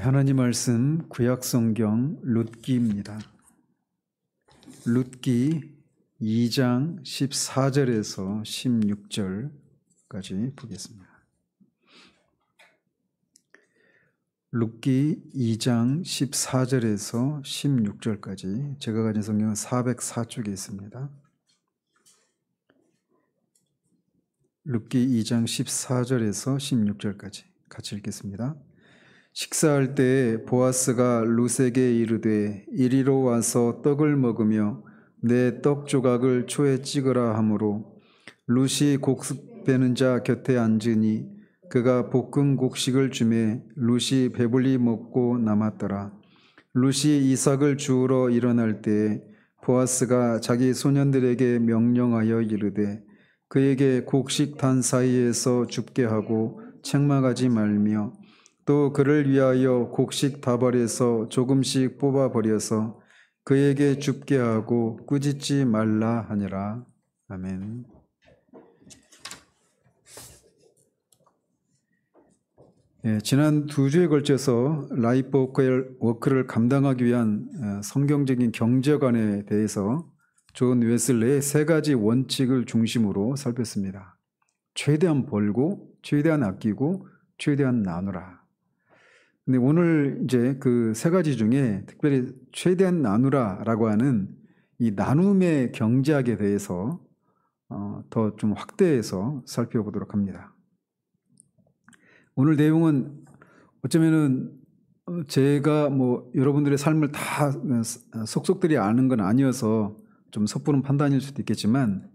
하나님 말씀 구약성경 룻기입니다. 룻기 2장 14절에서 16절까지 보겠습니다. 룻기 2장 14절에서 16절까지 제가 가진 성경은 404쪽에 있습니다. 룻기 2장 14절에서 16절까지 같이 읽겠습니다. 식사할 때 보아스가 룻에게 이르되 이리로 와서 떡을 먹으며 내 떡 조각을 초에 찍으라 하므로 룻이 곡식 베는 자 곁에 앉으니 그가 볶은 곡식을 주매 룻이 배불리 먹고 남았더라. 룻이 이삭을 주우러 일어날 때 보아스가 자기 소년들에게 명령하여 이르되 그에게 곡식 단 사이에서 줍게 하고 책망하지 말며 또 그를 위하여 곡식 다발에서 조금씩 뽑아버려서 그에게 줍게 하고 꾸짖지 말라 하니라. 아멘. 지난 2주에 걸쳐서 라이프 워크를 감당하기 위한 성경적인 경제관에 대해서 존 웨슬레의 3가지 원칙을 중심으로 살폈습니다. 최대한 벌고, 최대한 아끼고, 최대한 나누라. 근데 오늘 이제 그 3가지 중에 특별히 최대한 나누라라고 하는 이 나눔의 경제학에 대해서 더 좀 확대해서 살펴보도록 합니다. 오늘 내용은 어쩌면은 제가 여러분들의 삶을 다 속속들이 아는 건 아니어서 좀 섣부른 판단일 수도 있겠지만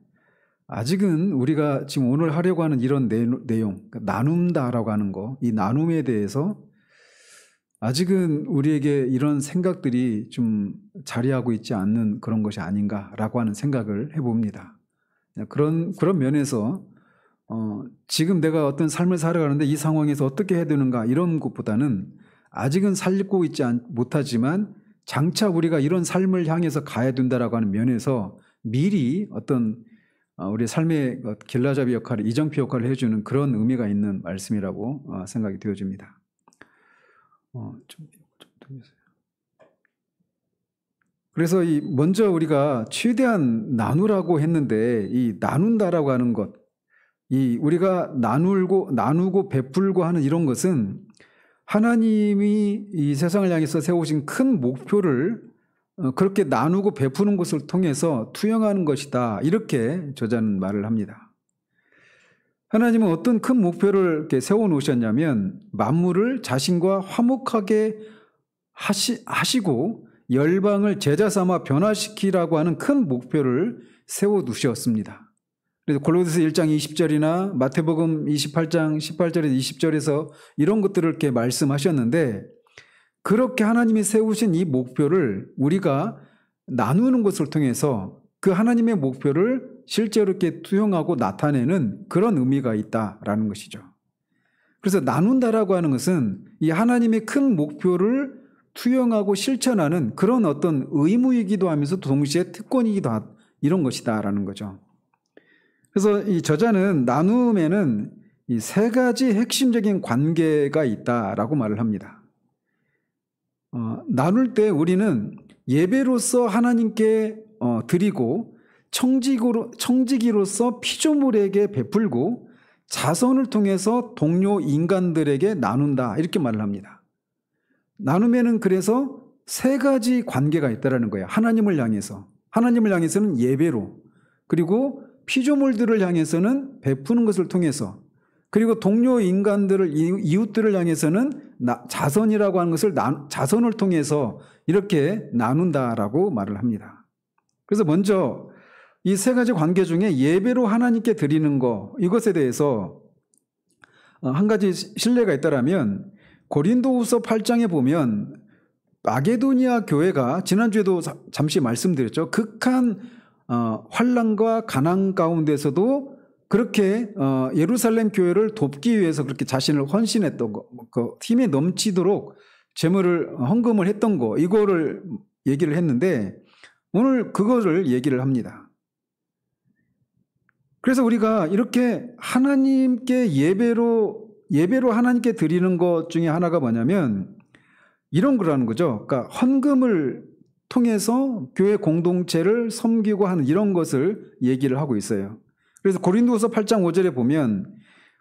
아직은 우리가 지금 오늘 하려고 하는 이런 내용, 나눈다라고 하는 거, 이 나눔에 대해서 아직은 우리에게 이런 생각들이 좀 자리하고 있지 않는 그런 것이 아닌가라고 하는 생각을 해봅니다. 그런 면에서 지금 내가 어떤 삶을 살아가는데 이 상황에서 어떻게 해야 되는가 이런 것보다는 아직은 살고 있지 못하지만 장차 우리가 이런 삶을 향해서 가야 된다라고 하는 면에서 미리 어떤 우리 삶의 길라잡이 역할을, 이정표 역할을 해주는 그런 의미가 있는 말씀이라고 생각이 되어집니다. 그래서 먼저 우리가 최대한 나누라고 했는데 이 나눈다라고 하는 것, 우리가 나누고 베풀고 하는 이런 것은 하나님이 이 세상을 향해서 세우신 큰 목표를 그렇게 나누고 베푸는 것을 통해서 투영하는 것이다. 이렇게 저자는 말을 합니다. 하나님은 어떤 큰 목표를 이렇게 세워놓으셨냐면 만물을 자신과 화목하게 하시고 열방을 제자 삼아 변화시키라고 하는 큰 목표를 세워두셨습니다. 그래서 골로새서 1장 20절이나 마태복음 28장 18절에서 20절에서 이런 것들을 이렇게 말씀하셨는데 그렇게 하나님이 세우신 이 목표를 우리가 나누는 것을 통해서 그 하나님의 목표를 실제로 이렇게 투영하고 나타내는 그런 의미가 있다라는 것이죠. 그래서 나눈다라고 하는 것은 이 하나님의 큰 목표를 투영하고 실천하는 그런 어떤 의무이기도 하면서 동시에 특권이기도 하다 이런 것이다라는 거죠. 그래서 이 저자는 나눔에는 이 3가지 핵심적인 관계가 있다라고 말을 합니다. 나눌 때 우리는 예배로서 하나님께 드리고 청지기로서 피조물에게 베풀고 자선을 통해서 동료 인간들에게 나눈다 이렇게 말을 합니다. 나눔에는 그래서 3가지 관계가 있다라는 거예요. 하나님을 향해서는 예배로, 그리고 피조물들을 향해서는 베푸는 것을 통해서, 그리고 동료 인간들을, 이웃들을 향해서는 자선이라고 하는 것을 자선을 통해서 이렇게 나눈다라고 말을 합니다. 그래서 먼저 이 3가지 관계 중에 예배로 하나님께 드리는 거, 이것에 대해서 한 가지 신뢰가 있다라면 고린도후서 8장에 보면 마게도니아 교회가 지난주에도 잠시 말씀드렸죠. 극한 환난과 가난 가운데서도 그렇게 예루살렘 교회를 돕기 위해서 그렇게 자신을 헌신했던 거, 그 힘에 넘치도록 재물을 헌금을 했던 거, 이거를 얘기를 했는데 오늘 그거를 얘기를 합니다. 그래서 우리가 이렇게 하나님께 예배로 하나님께 드리는 것 중에 하나가 뭐냐면 이런 거라는 거죠. 그러니까 헌금을 통해서 교회 공동체를 섬기고 하는 이런 것을 얘기를 하고 있어요. 그래서 고린도후서 8장 5절에 보면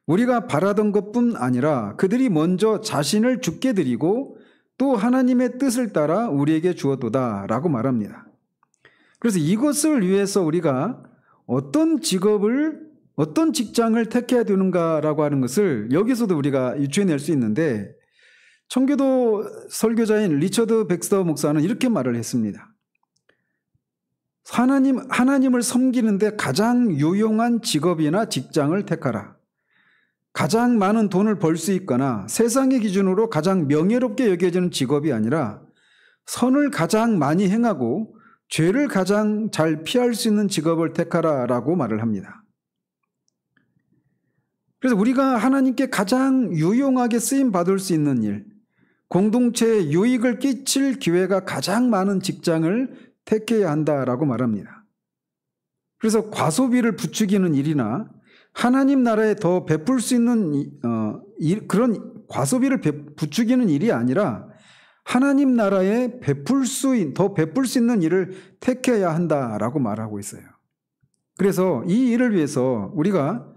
우리가 바라던 것뿐 아니라 그들이 먼저 자신을 주께 드리고 또 하나님의 뜻을 따라 우리에게 주었도다 라고 말합니다. 그래서 이것을 위해서 우리가 어떤 직업을, 어떤 직장을 택해야 되는가라고 하는 것을 여기서도 우리가 유추해낼 수 있는데, 청교도 설교자인 리처드 백스터 목사는 이렇게 말을 했습니다. 하나님을 섬기는데 가장 유용한 직업이나 직장을 택하라. 가장 많은 돈을 벌 수 있거나 세상의 기준으로 가장 명예롭게 여겨지는 직업이 아니라 선을 가장 많이 행하고 죄를 가장 잘 피할 수 있는 직업을 택하라라고 말을 합니다. 그래서 우리가 하나님께 가장 유용하게 쓰임 받을 수 있는 일, 공동체에 유익을 끼칠 기회가 가장 많은 직장을 택해야 한다라고 말합니다. 그래서 과소비를 부추기는 일이나 하나님 나라에 더 베풀 수 있는 그런 과소비를 부추기는 일이 아니라 하나님 나라에 더 베풀 수 있는 일을 택해야 한다라고 말하고 있어요. 그래서 이 일을 위해서 우리가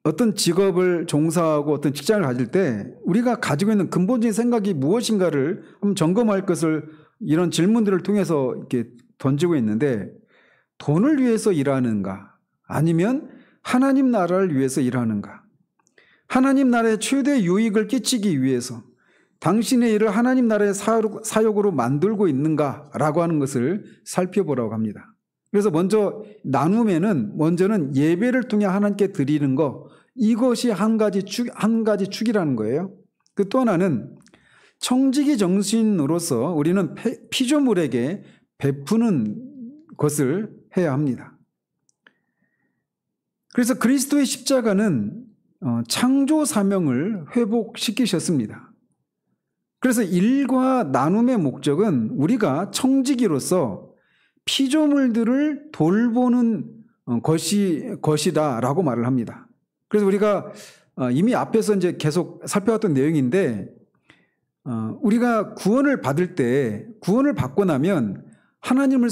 어떤 직업을 종사하고 어떤 직장을 가질 때 우리가 가지고 있는 근본적인 생각이 무엇인가를 한번 점검할 것을 이런 질문들을 통해서 이렇게 던지고 있는데, 돈을 위해서 일하는가? 아니면 하나님 나라를 위해서 일하는가? 하나님 나라에 최대 유익을 끼치기 위해서 당신의 일을 하나님 나라의 사역으로 만들고 있는가라고 하는 것을 살펴보라고 합니다. 그래서 먼저는 예배를 통해 하나님께 드리는 것, 이것이 한 가지 축이라는 거예요. 그 또 하나는 청지기 정신으로서 우리는 피조물에게 베푸는 것을 해야 합니다. 그래서 그리스도의 십자가는 창조 사명을 회복시키셨습니다. 그래서 일과 나눔의 목적은 우리가 청지기로서 피조물들을 돌보는 것이다라고 말을 합니다. 그래서 우리가 이미 앞에서 이제 계속 살펴왔던 내용인데, 우리가 구원을 받고 나면 하나님을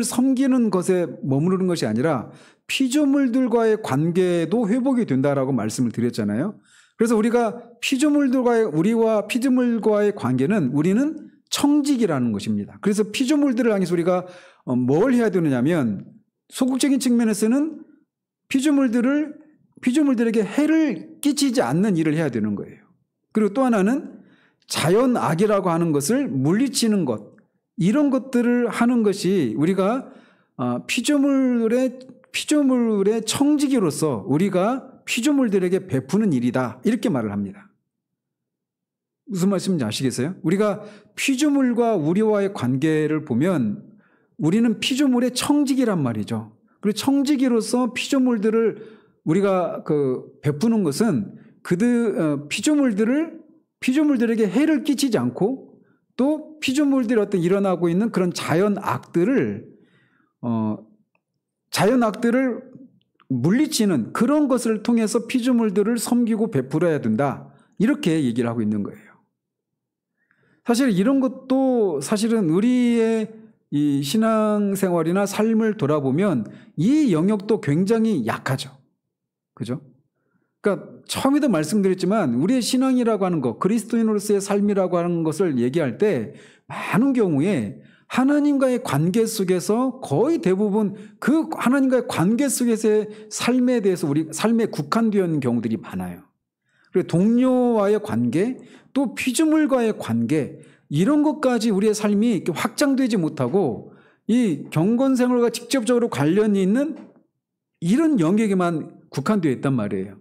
섬기는 것에 머무르는 것이 아니라 피조물들과의 관계도 회복이 된다라고 말씀을 드렸잖아요. 그래서 우리와 피조물과의 관계는 우리는 청지기라는 것입니다. 그래서 피조물들을 향해서 우리가 뭘 해야 되느냐면, 소극적인 측면에서는 피조물들에게 해를 끼치지 않는 일을 해야 되는 거예요. 그리고 또 하나는 자연악이라고 하는 것을 물리치는 것, 이런 것들을 하는 것이 우리가 피조물의 청지기로서 우리가 피조물들에게 베푸는 일이다, 이렇게 말을 합니다. 무슨 말씀인지 아시겠어요? 우리가 피조물과 우리와의 관계를 보면 우리는 피조물의 청지기란 말이죠. 그리고 청지기로서 피조물들을 우리가 베푸는 것은 피조물들에게 해를 끼치지 않고, 또 피조물들이 어떤 일어나고 있는 그런 자연악들을 물리치는 그런 것을 통해서 피조물들을 섬기고 베풀어야 된다, 이렇게 얘기를 하고 있는 거예요. 사실 이런 것도 사실은 우리의 이 신앙생활이나 삶을 돌아보면 이 영역도 굉장히 약하죠. 그죠? 그러니까 처음에도 말씀드렸지만 우리의 신앙이라고 하는 것, 그리스도인으로서의 삶이라고 하는 것을 얘기할 때 많은 경우에 하나님과의 관계 속에서 거의 대부분 그 하나님과의 관계 속에서의 삶에 대해서 우리 삶에 국한되어 있는 경우들이 많아요. 그리고 동료와의 관계, 또 피조물과의 관계, 이런 것까지 우리의 삶이 이렇게 확장되지 못하고 이 경건 생활과 직접적으로 관련이 있는 이런 영역에만 국한되어 있단 말이에요.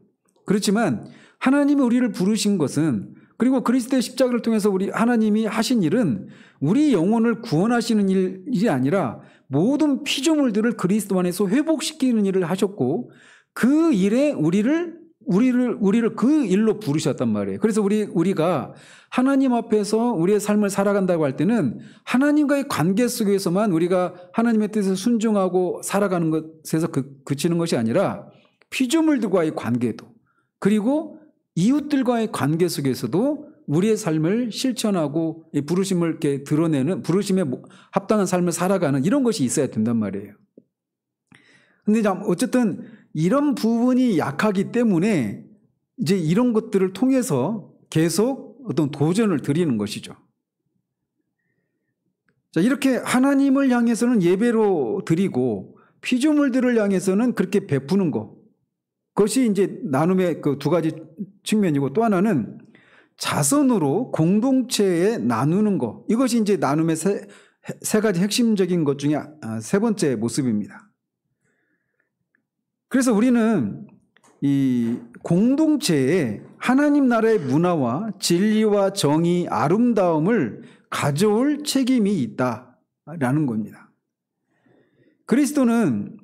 그렇지만 하나님이 우리를 부르신 것은, 그리고 그리스도의 십자가를 통해서 하나님이 하신 일은 우리 영혼을 구원하시는 일이 아니라 모든 피조물들을 그리스도 안에서 회복시키는 일을 하셨고, 그 일에 우리를 그 일로 부르셨단 말이에요. 그래서 우리가 하나님 앞에서 우리의 삶을 살아간다고 할 때는 하나님과의 관계 속에서만 우리가 하나님의 뜻에 순종하고 살아가는 것에서 그치는 것이 아니라 피조물들과의 관계도, 그리고 이웃들과의 관계 속에서도 우리의 삶을 실천하고 이 부르심을 이렇게 드러내는, 부르심에 합당한 삶을 살아가는 이런 것이 있어야 된단 말이에요. 근데 어쨌든 이런 부분이 약하기 때문에 이제 이런 것들을 통해서 계속 어떤 도전을 드리는 것이죠. 자, 이렇게 하나님을 향해서는 예배로 드리고 피조물들을 향해서는 그렇게 베푸는 것. 그것이 이제 나눔의 그 두 가지 측면이고, 또 하나는 자선으로 공동체에 나누는 것. 이것이 이제 나눔의 세 가지 핵심적인 것 중에 세 번째 모습입니다. 그래서 우리는 이 공동체에 하나님 나라의 문화와 진리와 정의, 아름다움을 가져올 책임이 있다라는 겁니다. 그리스도는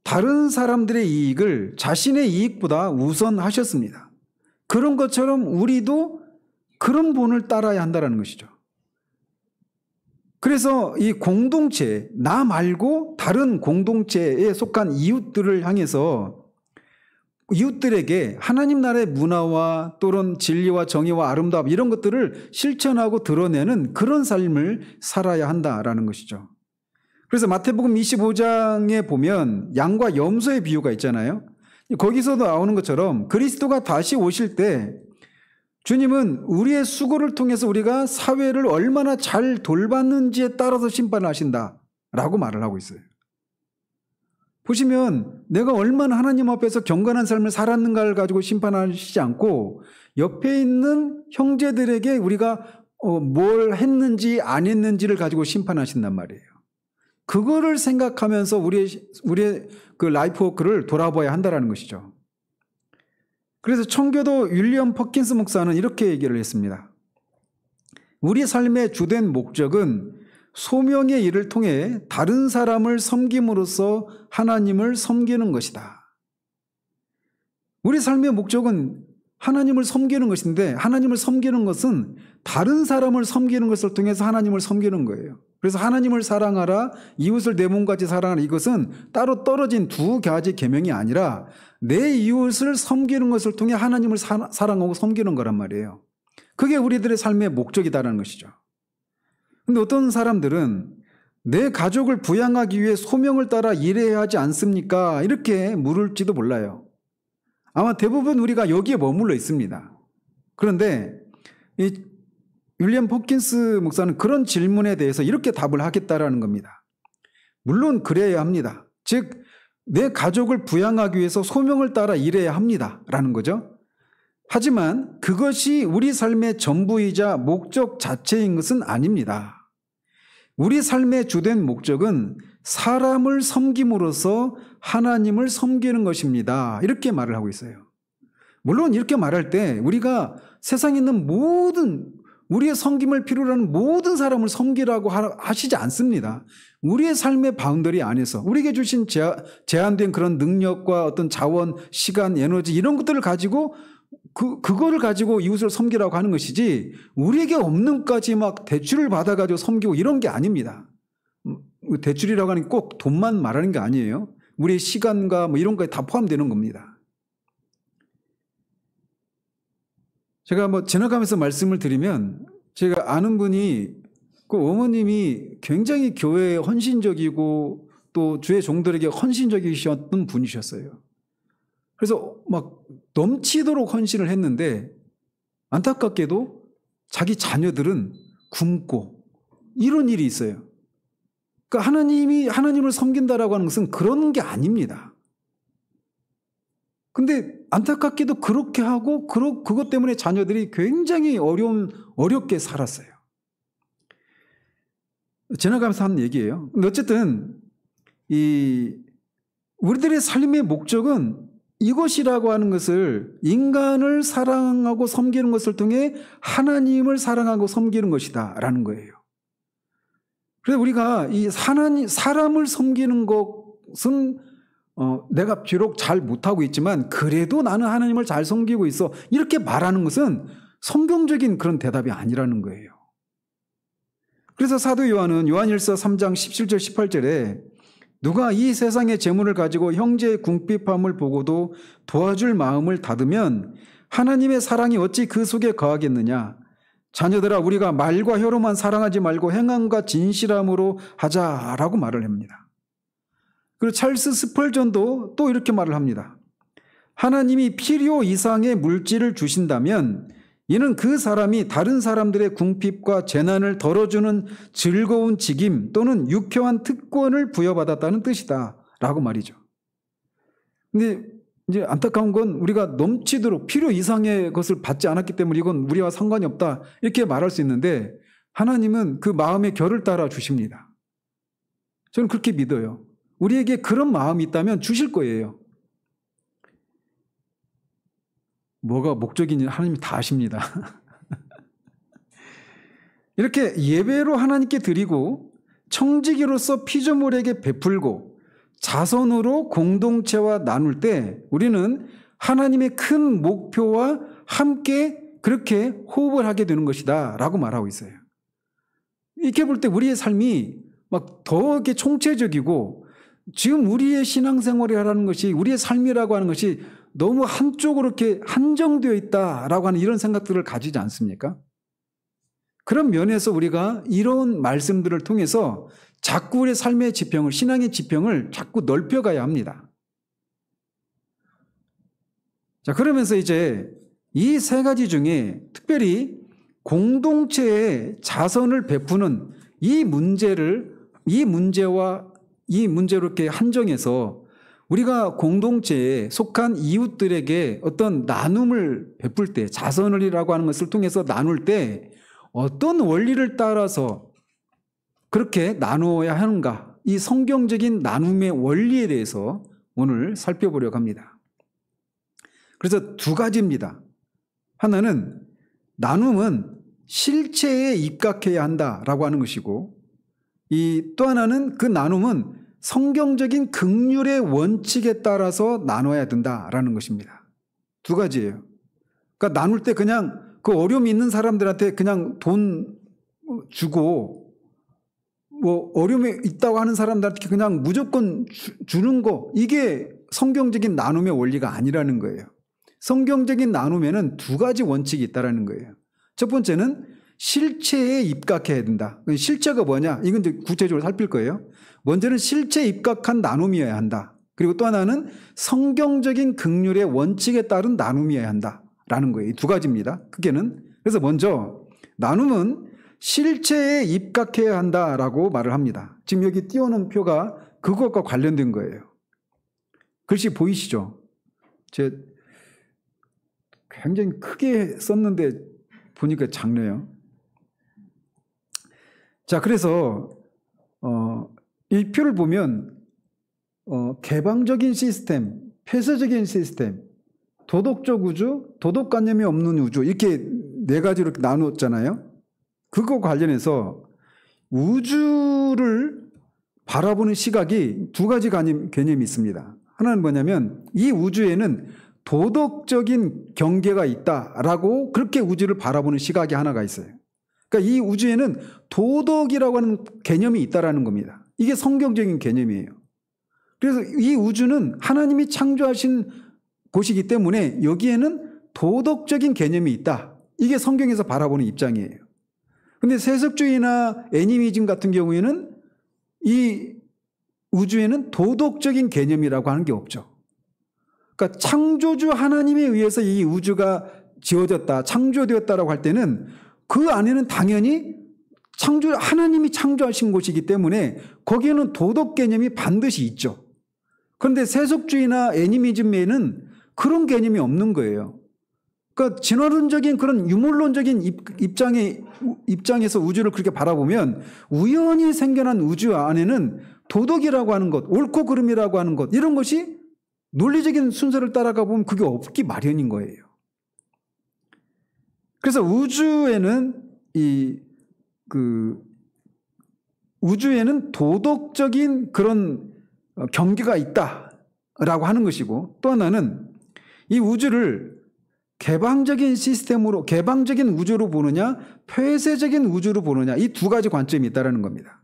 다른 사람들의 이익을 자신의 이익보다 우선하셨습니다. 그런 것처럼 우리도 그런 본을 따라야 한다는 것이죠. 그래서 이 공동체, 나 말고 다른 공동체에 속한 이웃들을 향해서 이웃들에게 하나님 나라의 문화와 또는 진리와 정의와 아름다움 이런 것들을 실천하고 드러내는 그런 삶을 살아야 한다라는 것이죠. 그래서 마태복음 25장에 보면 양과 염소의 비유가 있잖아요. 거기서도 나오는 것처럼 그리스도가 다시 오실 때 주님은 우리의 수고를 통해서 우리가 사회를 얼마나 잘 돌봤는지에 따라서 심판하신다라고 말을 하고 있어요. 보시면 내가 얼마나 하나님 앞에서 경건한 삶을 살았는가를 가지고 심판하시지 않고 옆에 있는 형제들에게 우리가 뭘 했는지 안 했는지를 가지고 심판하신단 말이에요. 그거를 생각하면서 우리의 그 라이프 워크를 돌아봐야 한다는 것이죠. 그래서 청교도 윌리엄 퍼킨스 목사는 이렇게 얘기를 했습니다. 우리 삶의 주된 목적은 소명의 일을 통해 다른 사람을 섬김으로써 하나님을 섬기는 것이다. 우리 삶의 목적은 하나님을 섬기는 것인데, 하나님을 섬기는 것은 다른 사람을 섬기는 것을 통해서 하나님을 섬기는 거예요. 그래서 하나님을 사랑하라, 이웃을 내 몸같이 사랑하라, 이것은 따로 떨어진 두 가지 계명이 아니라 내 이웃을 섬기는 것을 통해 하나님을 사랑하고 섬기는 거란 말이에요. 그게 우리들의 삶의 목적이다라는 것이죠. 근데 어떤 사람들은 내 가족을 부양하기 위해 소명을 따라 일해야 하지 않습니까? 이렇게 물을지도 몰라요. 아마 대부분 우리가 여기에 머물러 있습니다. 그런데 이 윌리엄 퍼킨스 목사는 그런 질문에 대해서 이렇게 답을 하겠다라는 겁니다. 물론 그래야 합니다. 즉, 내 가족을 부양하기 위해서 소명을 따라 일해야 합니다라는 거죠. 하지만 그것이 우리 삶의 전부이자 목적 자체인 것은 아닙니다. 우리 삶의 주된 목적은 사람을 섬김으로써 하나님을 섬기는 것입니다. 이렇게 말을 하고 있어요. 물론 이렇게 말할 때 우리가 세상에 있는 모든 우리의 섬김을 필요로 하는 모든 사람을 섬기라고 하시지 않습니다. 우리의 삶의 바운더리 안에서 우리에게 주신 제한된 그런 능력과 어떤 자원, 시간, 에너지 이런 것들을 가지고 그거를 가지고 이웃을 섬기라고 하는 것이지, 우리에게 없는 것까지 막 대출을 받아가지고 섬기고 이런 게 아닙니다. 대출이라고 하는 게 꼭 돈만 말하는 게 아니에요. 우리의 시간과 뭐 이런 거에 다 포함되는 겁니다. 제가 뭐 지나가면서 말씀을 드리면, 제가 아는 분이 그 어머님이 굉장히 교회에 헌신적이고 또 주의 종들에게 헌신적이셨던 분이셨어요. 그래서 막 넘치도록 헌신을 했는데 안타깝게도 자기 자녀들은 굶고 이런 일이 있어요. 그러니까 하나님을 섬긴다라고 하는 것은 그런 게 아닙니다. 근데 안타깝게도 그렇게 하고 그것 때문에 자녀들이 굉장히 어렵게 살았어요. 지나가면서 한 얘기예요. 근데 어쨌든 우리들의 삶의 목적은 이것이라고 하는 것을, 인간을 사랑하고 섬기는 것을 통해 하나님을 사랑하고 섬기는 것이다 라는 거예요. 그래서 우리가 이 사람을 섬기는 것은 내가 비록 잘 못하고 있지만 그래도 나는 하나님을 잘 섬기고 있어, 이렇게 말하는 것은 성경적인 그런 대답이 아니라는 거예요. 그래서 사도 요한은 요한일서 3장 17절 18절에 누가 이 세상의 재물을 가지고 형제의 궁핍함을 보고도 도와줄 마음을 닫으면 하나님의 사랑이 어찌 그 속에 거하겠느냐. 자녀들아 우리가 말과 혀로만 사랑하지 말고 행함과 진실함으로 하자라고 말을 합니다. 그리고 찰스 스펄전도 또 이렇게 말을 합니다. 하나님이 필요 이상의 물질을 주신다면 이는 그 사람이 다른 사람들의 궁핍과 재난을 덜어주는 즐거운 직임 또는 유쾌한 특권을 부여받았다는 뜻이다 라고 말이죠. 근데 이제 안타까운 건 우리가 넘치도록 필요 이상의 것을 받지 않았기 때문에 이건 우리와 상관이 없다 이렇게 말할 수 있는데 하나님은 그 마음의 결을 따라 주십니다. 저는 그렇게 믿어요. 우리에게 그런 마음이 있다면 주실 거예요. 뭐가 목적인지 하나님이 다 아십니다. 이렇게 예배로 하나님께 드리고 청지기로서 피조물에게 베풀고 자선으로 공동체와 나눌 때 우리는 하나님의 큰 목표와 함께 그렇게 호흡을 하게 되는 것이다 라고 말하고 있어요. 이렇게 볼 때 우리의 삶이 막 더 이렇게 총체적이고 지금 우리의 신앙생활이라는 것이 우리의 삶이라고 하는 것이 너무 한쪽으로 이렇게 한정되어 있다라고 하는 이런 생각들을 가지지 않습니까? 그런 면에서 우리가 이런 말씀들을 통해서 자꾸 우리의 삶의 지평을, 신앙의 지평을 자꾸 넓혀가야 합니다. 자, 그러면서 이제 이 세 가지 중에 특별히 공동체에 자선을 베푸는 이 문제로 이렇게 한정해서 우리가 공동체에 속한 이웃들에게 어떤 나눔을 베풀 때, 자선을이라고 하는 것을 통해서 나눌 때 어떤 원리를 따라서 그렇게 나누어야 하는가, 이 성경적인 나눔의 원리에 대해서 오늘 살펴보려고 합니다. 그래서 두 가지입니다. 하나는 나눔은 실체에 입각해야 한다라고 하는 것이고, 또 하나는 그 나눔은 성경적인 긍휼의 원칙에 따라서 나눠야 된다라는 것입니다. 두 가지예요. 그러니까 나눌 때 그냥 그 어려움이 있는 사람들한테 그냥 돈 주고 뭐 어려움이 있다고 하는 사람들한테 그냥 무조건 주는 거, 이게 성경적인 나눔의 원리가 아니라는 거예요. 성경적인 나눔에는 두 가지 원칙이 있다라는 거예요. 첫 번째는 실체에 입각해야 된다. 실체가 뭐냐? 이건 이제 구체적으로 살필 거예요. 먼저는 실체에 입각한 나눔이어야 한다. 그리고 또 하나는 성경적인 긍휼의 원칙에 따른 나눔이어야 한다라는 거예요. 이 두 가지입니다. 크게는. 그래서 먼저 나눔은 실체에 입각해야 한다라고 말을 합니다. 지금 여기 띄워놓은 표가 그것과 관련된 거예요. 글씨 보이시죠? 굉장히 크게 썼는데 보니까 작네요. 자, 그래서 이 표를 보면 개방적인 시스템, 폐쇄적인 시스템, 도덕적 우주, 도덕관념이 없는 우주, 이렇게 네 가지로 이렇게 나누었잖아요. 그거 관련해서 우주를 바라보는 시각이 두 가지 개념이 있습니다. 하나는 뭐냐면 이 우주에는 도덕적인 경계가 있다라고 그렇게 우주를 바라보는 시각이 하나가 있어요. 그러니까 이 우주에는 도덕이라고 하는 개념이 있다라는 겁니다. 이게 성경적인 개념이에요. 그래서 이 우주는 하나님이 창조하신 곳이기 때문에 여기에는 도덕적인 개념이 있다. 이게 성경에서 바라보는 입장이에요. 근데 세속주의나 애니미즘 같은 경우에는 이 우주에는 도덕적인 개념이라고 하는 게 없죠. 그러니까 창조주 하나님에 의해서 이 우주가 지어졌다, 창조되었다라고 할 때는 그 안에는 당연히 하나님이 창조하신 곳이기 때문에 거기에는 도덕 개념이 반드시 있죠. 그런데 세속주의나 애니미즘에는 그런 개념이 없는 거예요. 그러니까 진화론적인 그런 유물론적인 입장에서 우주를 그렇게 바라보면 우연히 생겨난 우주 안에는 도덕이라고 하는 것, 옳고 그름이라고 하는 것, 이런 것이 논리적인 순서를 따라가 보면 그게 없기 마련인 거예요. 그래서 우주에는 우주에는 도덕적인 그런 경계가 있다라고 하는 것이고, 또 하나는 이 우주를 개방적인 시스템으로, 개방적인 우주로 보느냐, 폐쇄적인 우주로 보느냐, 이 두 가지 관점이 있다는 겁니다.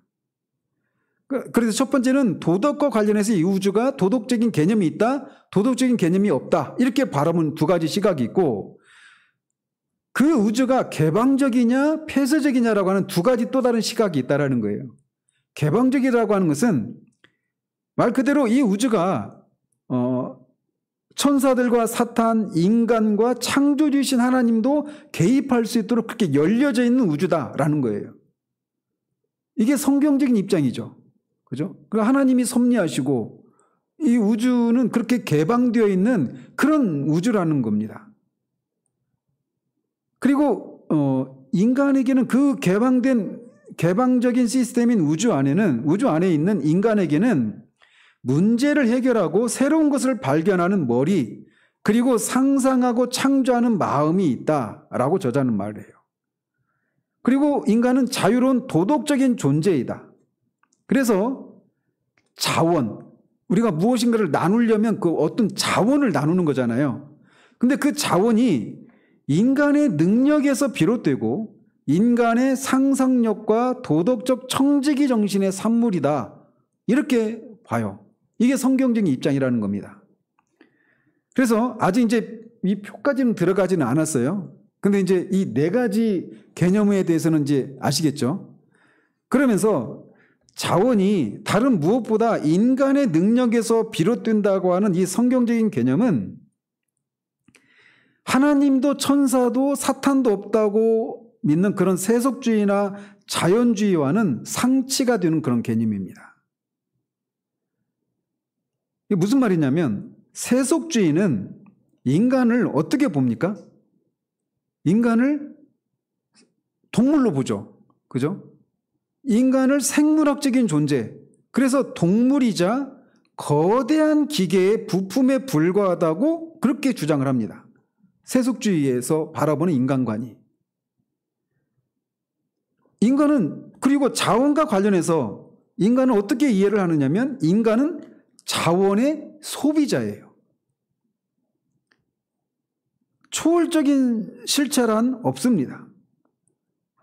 그래서 첫 번째는 도덕과 관련해서 이 우주가 도덕적인 개념이 있다, 도덕적인 개념이 없다, 이렇게 바라보는 두 가지 시각이 있고, 그 우주가 개방적이냐 폐쇄적이냐라고 하는 두 가지 또 다른 시각이 있다라는 거예요. 개방적이라고 하는 것은 말 그대로 이 우주가 천사들과 사탄, 인간과 창조주이신 하나님도 개입할 수 있도록 그렇게 열려져 있는 우주다라는 거예요. 이게 성경적인 입장이죠. 그죠? 하나님이 섭리하시고 이 우주는 그렇게 개방되어 있는 그런 우주라는 겁니다. 그리고 인간에게는 그 개방적인 시스템인 우주 안에 있는 인간에게는 문제를 해결하고 새로운 것을 발견하는 머리, 그리고 상상하고 창조하는 마음이 있다라고 저자는 말을 해요. 그리고 인간은 자유로운 도덕적인 존재이다. 그래서 자원, 우리가 무엇인가를 나누려면 그 어떤 자원을 나누는 거잖아요. 근데 그 자원이 인간의 능력에서 비롯되고 인간의 상상력과 도덕적 청지기 정신의 산물이다. 이렇게 봐요. 이게 성경적인 입장이라는 겁니다. 그래서 아직 이제 이 표까지는 들어가지는 않았어요. 근데 이제 이 네 가지 개념에 대해서는 이제 아시겠죠? 그러면서 자원이 다른 무엇보다 인간의 능력에서 비롯된다고 하는 이 성경적인 개념은 하나님도 천사도 사탄도 없다고 믿는 그런 세속주의나 자연주의와는 상치가 되는 그런 개념입니다. 이게 무슨 말이냐면 세속주의는 인간을 어떻게 봅니까? 인간을 동물로 보죠. 그죠? 인간을 생물학적인 존재, 그래서 동물이자 거대한 기계의 부품에 불과하다고 그렇게 주장을 합니다. 세속주의에서 바라보는 인간관이. 인간은 그리고 자원과 관련해서 인간은 어떻게 이해를 하느냐면 인간은 자원의 소비자예요. 초월적인 실체란 없습니다.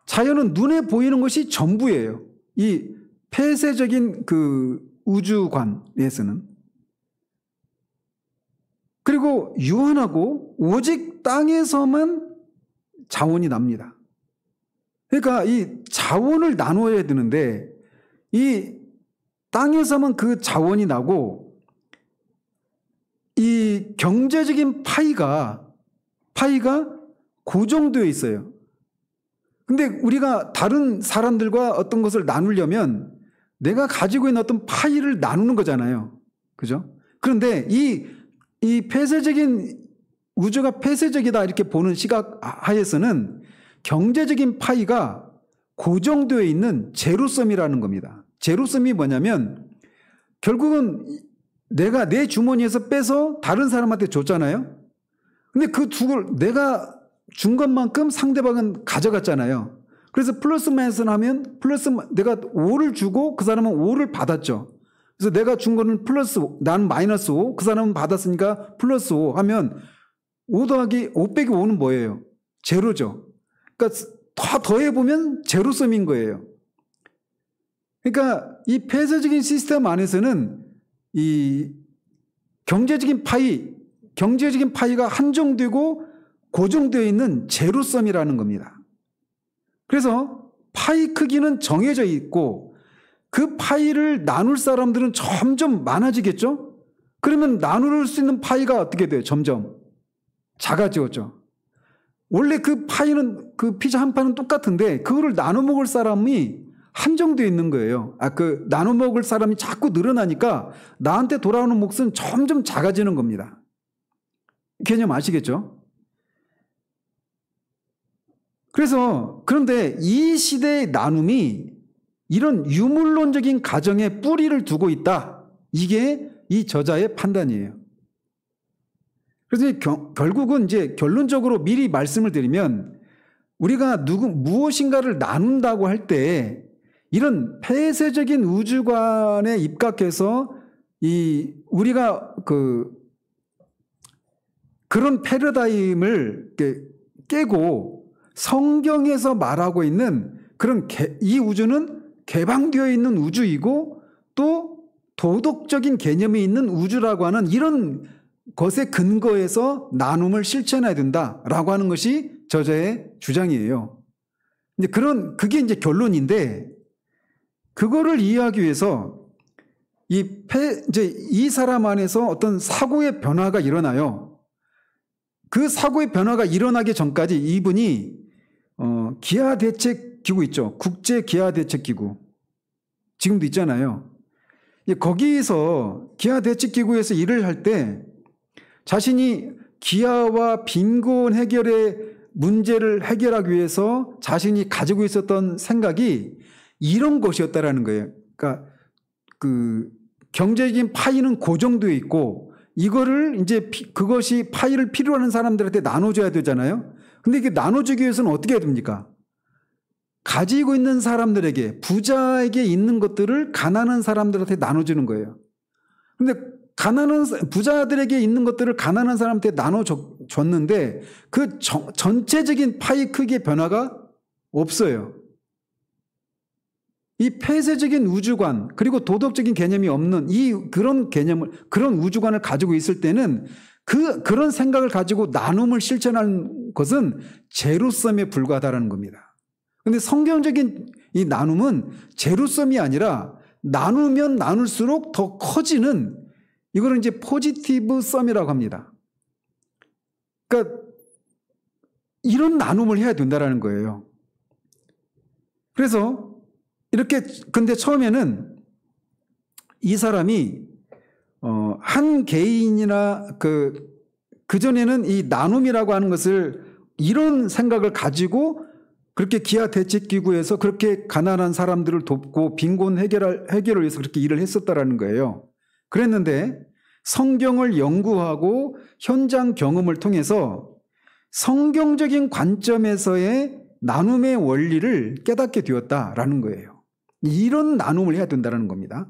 자연은 눈에 보이는 것이 전부예요. 이 폐쇄적인 그 우주관에서는. 그리고 유한하고 오직 땅에서만 자원이 납니다. 그러니까 이 자원을 나눠야 되는데 이 땅에서만 그 자원이 나고 이 경제적인 파이가 고정되어 있어요. 근데 우리가 다른 사람들과 어떤 것을 나누려면 내가 가지고 있는 어떤 파이를 나누는 거잖아요. 그죠? 그런데 이 폐쇄적인 우주가 폐쇄적이다 이렇게 보는 시각 하에서는 경제적인 파이가 고정되어 있는 제로섬이라는 겁니다. 제로섬이 뭐냐면 결국은 내가 내 주머니에서 빼서 다른 사람한테 줬잖아요. 근데 그 내가 준 것만큼 상대방은 가져갔잖아요. 그래서 플러스 마이너스를 하면 내가 5를 주고 그 사람은 5를 받았죠. 그래서 내가 준 거는 플러스 5, 나는 마이너스 5, 그 사람은 받았으니까 플러스 5 하면 5 더하기 5 빼기 5는 뭐예요? 제로죠. 그러니까 다 더해보면 제로섬인 거예요. 그러니까 이 폐쇄적인 시스템 안에서는 이 경제적인 파이가 한정되고 고정되어 있는 제로섬이라는 겁니다. 그래서 파이 크기는 정해져 있고 그 파이를 나눌 사람들은 점점 많아지겠죠? 그러면 나눌 수 있는 파이가 어떻게 돼요? 점점 작아지겠죠. 원래 그 파이는 그 피자 한 판은 똑같은데 그거를 나눠 먹을 사람이 한정되어 있는 거예요. 그 나눠 먹을 사람이 자꾸 늘어나니까 나한테 돌아오는 몫은 점점 작아지는 겁니다. 개념 아시겠죠? 그런데 이 시대의 나눔이 이런 유물론적인 가정에 뿌리를 두고 있다. 이게 이 저자의 판단이에요. 그래서 결국은 이제 결론적으로 미리 말씀을 드리면 우리가 무엇인가를 나눈다고 할 때 이런 폐쇄적인 우주관에 입각해서 우리가 그런 패러다임을 깨고 성경에서 말하고 있는 이 우주는 개방되어 있는 우주이고 또 도덕적인 개념이 있는 우주라고 하는 이런 것에 근거해서 나눔을 실천해야 된다라고 하는 것이 저자의 주장이에요. 근데 그게 이제 결론인데, 그거를 이해하기 위해서 이제 이 사람 안에서 어떤 사고의 변화가 일어나요. 그 사고의 변화가 일어나기 전까지 이분이 기아대책기구 있죠. 국제기아대책기구. 지금도 있잖아요. 거기에서 기아대책기구에서 일을 할 때 자신이 기아와 빈곤 해결의 문제를 해결하기 위해서 자신이 가지고 있었던 생각이 이런 것이었다라는 거예요. 그러니까 그 경제적인 파이는 그 정도에 있고 이거를 이제 그것이 파이를 필요로 하는 사람들한테 나눠줘야 되잖아요. 근데 이게 나눠주기 위해서는 어떻게 해야 됩니까? 가지고 있는 사람들에게, 부자에게 있는 것들을 가난한 사람들한테 나눠주는 거예요. 근데 부자들에게 있는 것들을 가난한 사람한테 나눠줬는데 그 전체적인 파이 크기의 변화가 없어요. 이 폐쇄적인 우주관, 그리고 도덕적인 개념이 없는 그런 우주관을 가지고 있을 때는 그런 생각을 가지고 나눔을 실천하는 것은 제로섬에 불과하다는 겁니다. 근데 성경적인 이 나눔은 제로섬이 아니라 나누면 나눌수록 더 커지는, 이거는 이제 포지티브 썸이라고 합니다. 그러니까 이런 나눔을 해야 된다는 거예요. 그래서 근데 처음에는 이 사람이 한 개인이나 그전에는 이 나눔이라고 하는 것을 이런 생각을 가지고 그렇게 기아대책기구에서 그렇게 가난한 사람들을 돕고 빈곤 해결을 위해서 그렇게 일을 했었다라는 거예요. 그랬는데 성경을 연구하고 현장 경험을 통해서 성경적인 관점에서의 나눔의 원리를 깨닫게 되었다라는 거예요. 이런 나눔을 해야 된다는 겁니다.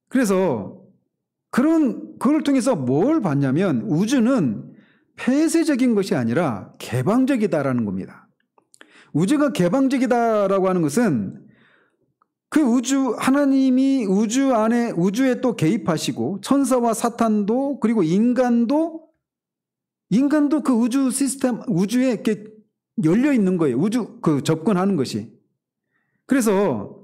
그래서 그걸 통해서 뭘 봤냐면 우주는 폐쇄적인 것이 아니라 개방적이다라는 겁니다. 우주가 개방적이다라고 하는 것은 하나님이 우주에 또 개입하시고 천사와 사탄도 그리고 인간도 그 우주 시스템, 우주에 이렇게 열려 있는 거예요. 접근하는 것이. 그래서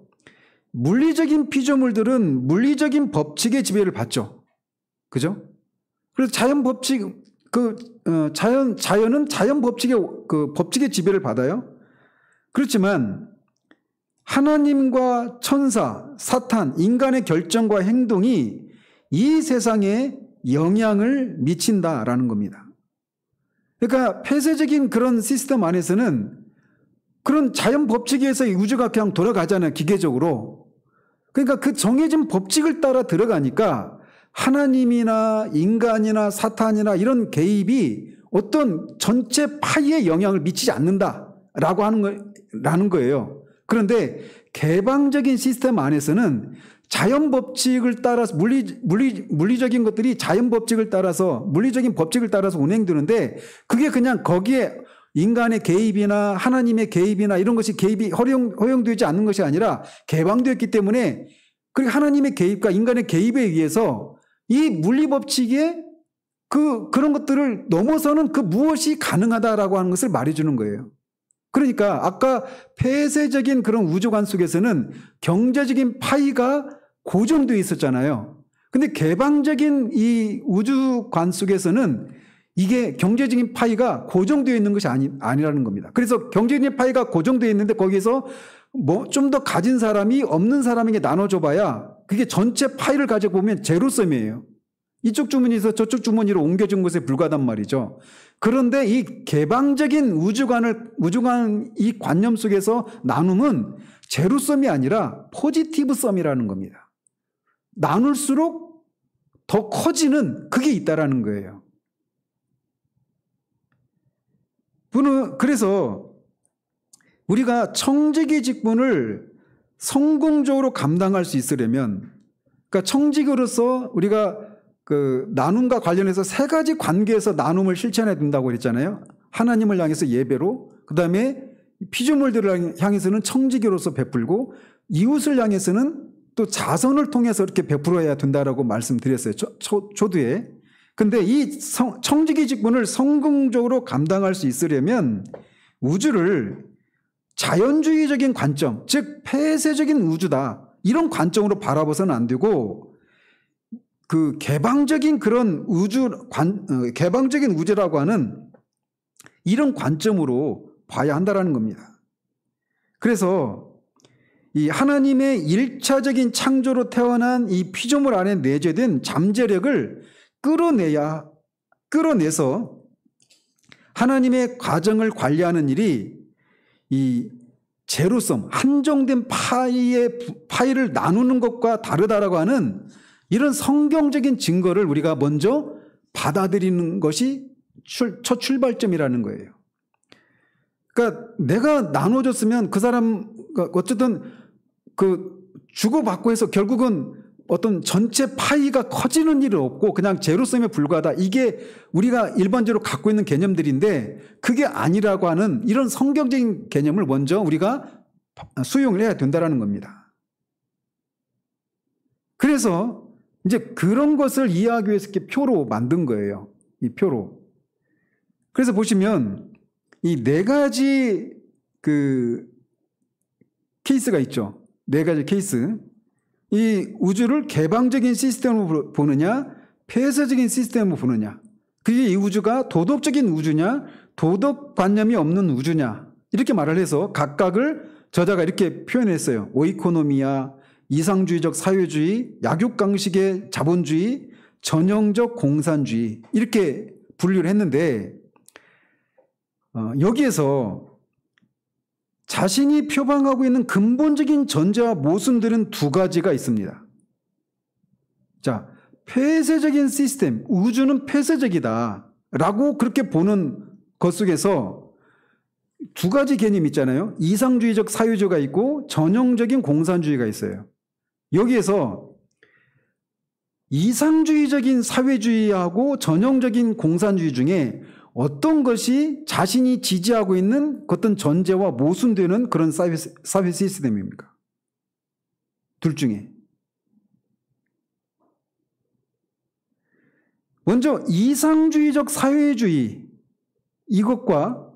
물리적인 피조물들은 물리적인 법칙의 지배를 받죠. 그죠? 그래서 자연 법칙, 자연은 자연 법칙의 지배를 받아요. 그렇지만 하나님과 천사, 사탄, 인간의 결정과 행동이 이 세상에 영향을 미친다라는 겁니다. 그러니까 폐쇄적인 그런 시스템 안에서는 그런 자연 법칙에 의해서 우주가 그냥 돌아가잖아요, 기계적으로. 그러니까 그 정해진 법칙을 따라 들어가니까 하나님이나 인간이나 사탄이나 이런 개입이 어떤 전체 파이에 영향을 미치지 않는다라고 라는 거예요. 그런데 개방적인 시스템 안에서는 자연 법칙을 따라서 물리적인 것들이 자연 법칙을 따라서 물리적인 법칙을 따라서 운행되는데 그게 그냥 거기에 인간의 개입이나 하나님의 개입이나 이런 것이 개입이 허용되지 않는 것이 아니라 개방되었기 때문에 그리고 하나님의 개입과 인간의 개입에 의해서 이 물리 법칙에 그런 것들을 넘어서는 그 무엇이 가능하다라고 하는 것을 말해주는 거예요. 그러니까 아까 폐쇄적인 그런 우주관 속에서는 경제적인 파이가 고정되어 있었잖아요. 근데 개방적인 이 우주관 속에서는 이게 경제적인 파이가 고정되어 있는 것이 아니라는 겁니다. 그래서 경제적인 파이가 고정되어 있는데 거기서 좀 더 가진 사람이 없는 사람에게 나눠줘봐야 그게 전체 파이를 가져보면 제로섬이에요. 이쪽 주머니에서 저쪽 주머니로 옮겨준 것에 불과하단 말이죠. 그런데 이 개방적인 우주관 이 관념 속에서 나눔은 제로섬이 아니라 포지티브 썸이라는 겁니다. 나눌수록 더 커지는 그게 있다라는 거예요. 그래서 우리가 청지기 직분을 성공적으로 감당할 수 있으려면, 그러니까 청지기로서 우리가 나눔과 관련해서 세 가지 관계에서 나눔을 실천해야 된다고 그랬잖아요. 하나님을 향해서 예배로, 그 다음에 피조물들을 향해서는 청지기로서 베풀고, 이웃을 향해서는 또 자선을 통해서 이렇게 베풀어야 된다라고 말씀드렸어요. 초두에. 근데 이 청지기 직분을 성공적으로 감당할 수 있으려면 우주를 자연주의적인 관점, 즉 폐쇄적인 우주다, 이런 관점으로 바라봐서는 안 되고 그 개방적인 그런 개방적인 우주라고 하는 이런 관점으로 봐야 한다라는 겁니다. 그래서 이 하나님의 일차적인 창조로 태어난 이 피조물 안에 내재된 잠재력을 끌어내서 하나님의 과정을 관리하는 일이 이 제로섬, 한정된 파이를 나누는 것과 다르다라고 하는 이런 성경적인 증거를 우리가 먼저 받아들이는 것이 첫 출발점이라는 거예요. 그러니까 내가 나눠줬으면 그 사람 어쨌든 그 주고받고 해서 결국은 어떤 전체 파이가 커지는 일은 없고 그냥 제로섬에 불과하다. 이게 우리가 일반적으로 갖고 있는 개념들인데 그게 아니라고 하는 이런 성경적인 개념을 먼저 우리가 수용을 해야 된다는 겁니다. 그래서 이제 그런 것을 이해하기 위해서 이렇게 표로 만든 거예요. 이 표로. 그래서 보시면 이 네 가지 그 케이스가 있죠. 네 가지 케이스. 이 우주를 개방적인 시스템으로 보느냐, 폐쇄적인 시스템으로 보느냐, 그게 이 우주가 도덕적인 우주냐, 도덕관념이 없는 우주냐, 이렇게 말을 해서 각각을 저자가 이렇게 표현했어요. 오이코노미아, 이상주의적 사회주의, 약육강식의 자본주의, 전형적 공산주의, 이렇게 분류를 했는데 여기에서 자신이 표방하고 있는 근본적인 전제와 모순들은 두 가지가 있습니다. 자, 폐쇄적인 시스템, 우주는 폐쇄적이다 라고 그렇게 보는 것 속에서 두 가지 개념이 있잖아요. 이상주의적 사회주의가 있고 전형적인 공산주의가 있어요. 여기에서 이상주의적인 사회주의하고 전형적인 공산주의 중에 어떤 것이 자신이 지지하고 있는 어떤 전제와 모순되는 그런 사회 시스템입니까? 둘 중에. 먼저 이상주의적 사회주의 이것과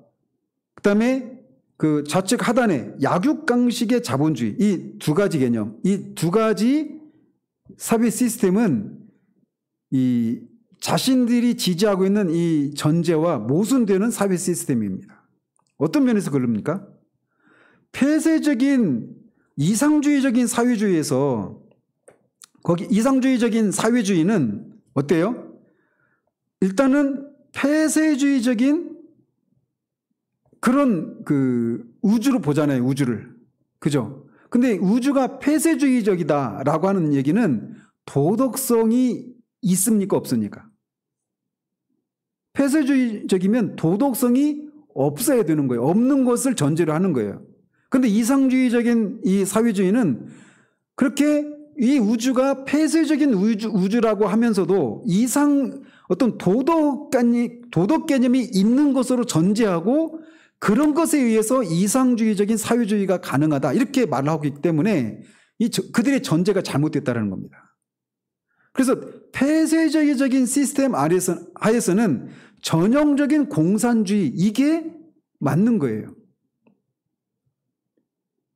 그다음에 그 좌측 하단에 약육강식의 자본주의 이 두 가지 개념, 이 두 가지 사회 시스템은 이 자신들이 지지하고 있는 이 전제와 모순되는 사회 시스템입니다. 어떤 면에서 그럽니까? 폐쇄적인 이상주의적인 사회주의에서 거기 이상주의적인 사회주의는 어때요? 일단은 폐쇄주의적인 그런 그 우주로 보잖아요. 우주를. 그죠? 근데 우주가 폐쇄주의적이다라고 하는 얘기는 도덕성이 있습니까? 없습니까? 폐쇄주의적이면 도덕성이 없어야 되는 거예요. 없는 것을 전제로 하는 거예요. 그런데 이상주의적인 이 사회주의는 그렇게 이 우주가 폐쇄적인 우주라고 하면서도 어떤 도덕 개념이 있는 것으로 전제하고 그런 것에 의해서 이상주의적인 사회주의가 가능하다. 이렇게 말을 하고 있기 때문에 그들의 전제가 잘못됐다는 겁니다. 그래서 폐쇄적인 시스템 하에서는 전형적인 공산주의 이게 맞는 거예요.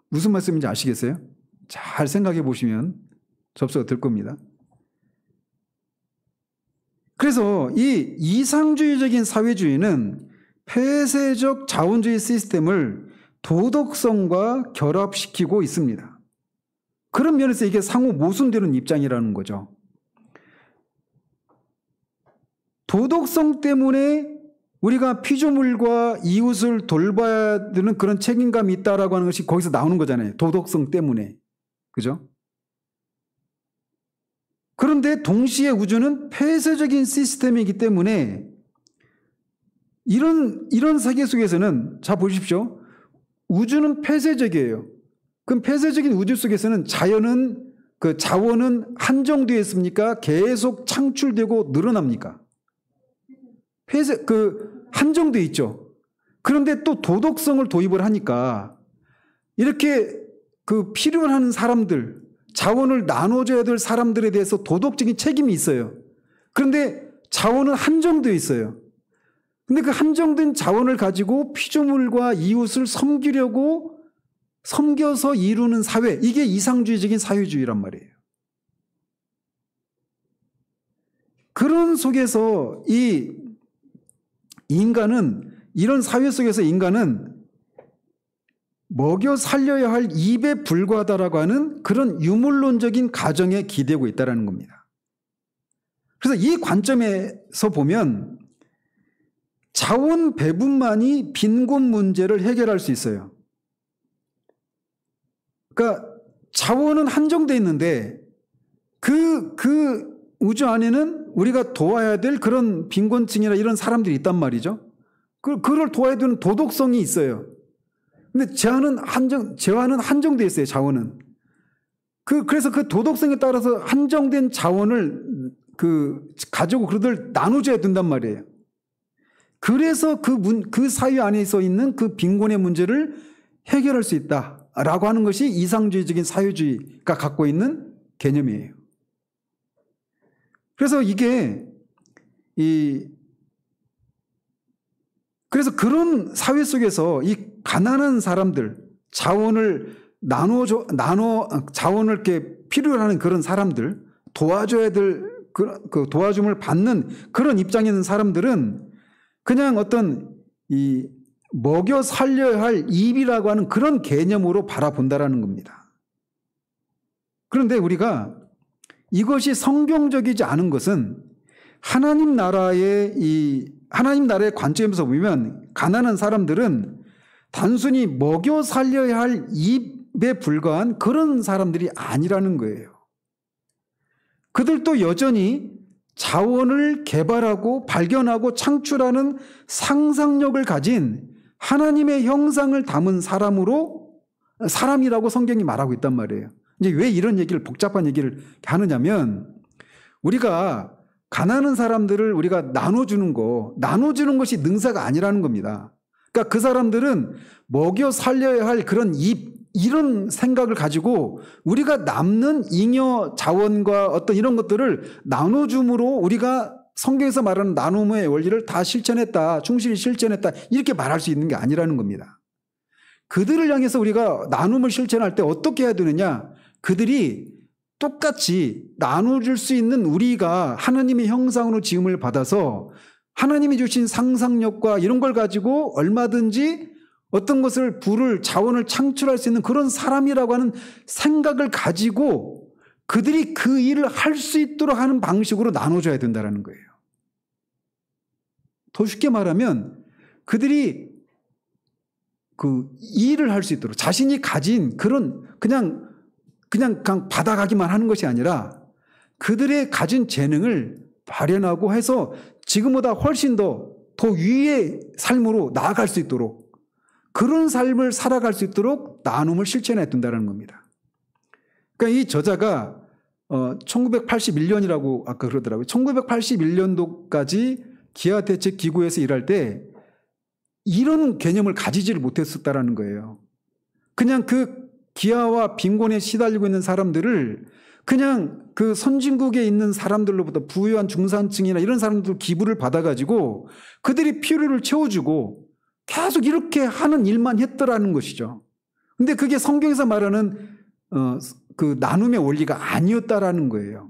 무슨 말씀인지 아시겠어요? 잘 생각해 보시면 접수가 될 겁니다. 그래서 이 이상주의적인 사회주의는 폐쇄적 자본주의 시스템을 도덕성과 결합시키고 있습니다. 그런 면에서 이게 상호 모순되는 입장이라는 거죠. 도덕성 때문에 우리가 피조물과 이웃을 돌봐야 되는 그런 책임감이 있다라고 하는 것이 거기서 나오는 거잖아요. 도덕성 때문에. 그죠? 그런데 동시에 우주는 폐쇄적인 시스템이기 때문에 이런 세계 속에서는 자 보십시오. 우주는 폐쇄적이에요. 그럼 폐쇄적인 우주 속에서는 자원은 한정되어 있습니까? 계속 창출되고 늘어납니까? 한정되어 있죠. 그런데 또 도덕성을 도입을 하니까 이렇게 필요한 사람들, 자원을 나눠줘야 될 사람들에 대해서 도덕적인 책임이 있어요. 그런데 자원은 한정되어 있어요. 근데 그 한정된 자원을 가지고 피조물과 이웃을 섬겨서 이루는 사회, 이게 이상주의적인 사회주의란 말이에요. 그런 속에서 이런 사회 속에서 인간은 먹여 살려야 할 입에 불과하다라고 하는 그런 유물론적인 가정에 기대고 있다는 겁니다. 그래서 이 관점에서 보면 자원 배분만이 빈곤 문제를 해결할 수 있어요. 그러니까 자원은 한정되어 있는데 그 우주 안에는 우리가 도와야 될 그런 빈곤층이나 이런 사람들이 있단 말이죠. 그걸 도와야 되는 도덕성이 있어요. 근데 재화는 한정되어 있어요, 자원은. 그래서 그 도덕성에 따라서 한정된 자원을 가지고 그들 나눠줘야 된단 말이에요. 그래서 그 사회 안에서 있는 그 빈곤의 문제를 해결할 수 있다라고 하는 것이 이상주의적인 사회주의가 갖고 있는 개념이에요. 그래서 그래서 그런 사회 속에서 이 가난한 사람들, 자원을 이렇게 필요로 하는 그런 사람들, 도와줘야 될 그 도와줌을 받는 그런 입장에 있는 사람들은 그냥 어떤 먹여 살려야 할 입이라고 하는 그런 개념으로 바라본다라는 겁니다. 그런데 우리가 이것이 성경적이지 않은 것은 하나님 나라의 관점에서 보면 가난한 사람들은 단순히 먹여 살려야 할 입에 불과한 그런 사람들이 아니라는 거예요. 그들도 여전히 자원을 개발하고 발견하고 창출하는 상상력을 가진 하나님의 형상을 담은 사람이라고 성경이 말하고 있단 말이에요. 이제 왜 이런 복잡한 얘기를 하느냐면 우리가 가난한 사람들을 우리가 나눠주는 것이 능사가 아니라는 겁니다. 그러니까 그 사람들은 먹여 살려야 할 그런 이런 생각을 가지고 우리가 남는 잉여 자원과 어떤 이런 것들을 나눠줌으로 우리가 성경에서 말하는 나눔의 원리를 다 실천했다, 충실히 실천했다 이렇게 말할 수 있는 게 아니라는 겁니다. 그들을 향해서 우리가 나눔을 실천할 때 어떻게 해야 되느냐? 그들이 똑같이 나눠줄 수 있는 우리가 하나님의 형상으로 지음을 받아서 하나님이 주신 상상력과 이런 걸 가지고 얼마든지 어떤 것을 자원을 창출할 수 있는 그런 사람이라고 하는 생각을 가지고 그들이 그 일을 할 수 있도록 하는 방식으로 나눠줘야 된다는 거예요. 더 쉽게 말하면 그들이 그 일을 할 수 있도록 자신이 가진 그런 그냥 받아가기만 하는 것이 아니라 그들의 가진 재능을 발현하고 해서 지금보다 훨씬 더 위의 삶으로 나아갈 수 있도록 그런 삶을 살아갈 수 있도록 나눔을 실천해야 된다는 겁니다. 그러니까 이 저자가 1981년이라고 아까 그러더라고요. 1981년도까지 기아대책기구에서 일할 때 이런 개념을 가지지를 못했었다라는 거예요. 그냥 그 기아와 빈곤에 시달리고 있는 사람들을 그냥 그 선진국에 있는 사람들로부터 부유한 중산층이나 이런 사람들 기부를 받아가지고 그들이 필요를 채워주고 계속 이렇게 하는 일만 했더라는 것이죠. 근데 그게 성경에서 말하는 그 나눔의 원리가 아니었다라는 거예요.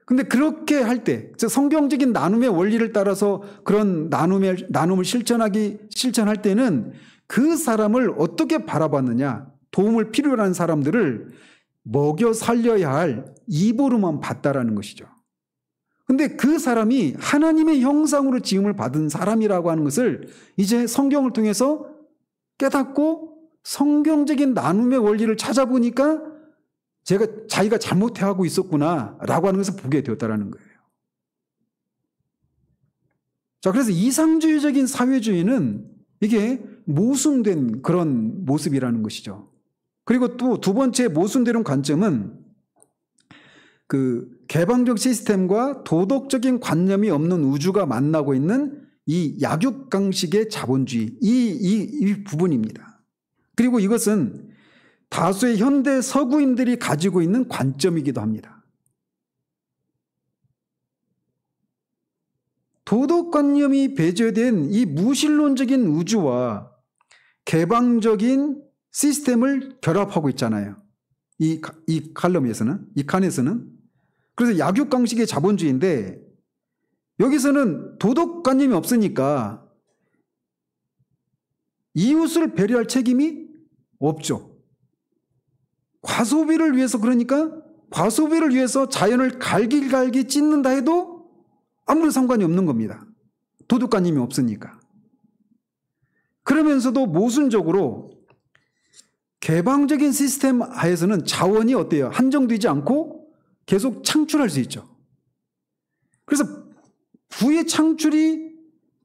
근데 그렇게 할 때, 즉 성경적인 나눔의 원리를 따라서 그런 나눔을 실천할 때는 그 사람을 어떻게 바라봤느냐? 도움을 필요로 하는 사람들을 먹여 살려야 할 입으로만 봤다라는 것이죠. 근데 그 사람이 하나님의 형상으로 지음을 받은 사람이라고 하는 것을 이제 성경을 통해서 깨닫고 성경적인 나눔의 원리를 찾아보니까 자기가 잘못하고 있었구나라고 하는 것을 보게 되었다라는 거예요. 자, 그래서 이상주의적인 사회주의는 이게 모순된 그런 모습이라는 것이죠. 그리고 또 두 번째 모순되는 관점은 그 개방적 시스템과 도덕적인 관념이 없는 우주가 만나고 있는 이 약육강식의 자본주의 이 부분입니다. 그리고 이것은 다수의 현대 서구인들이 가지고 있는 관점이기도 합니다. 도덕관념이 배제된 이 무신론적인 우주와 개방적인 시스템을 결합하고 있잖아요. 이 칼럼에서는, 이 칸에서는. 그래서 약육강식의 자본주의인데 여기서는 도덕관념이 없으니까 이웃을 배려할 책임이 없죠. 과소비를 위해서, 그러니까 과소비를 위해서 자연을 갈기갈기 찢는다 해도 아무런 상관이 없는 겁니다. 도덕관념이 없으니까. 그러면서도 모순적으로 개방적인 시스템 하에서는 자원이 어때요? 한정되지 않고 계속 창출할 수 있죠. 그래서 부의 창출이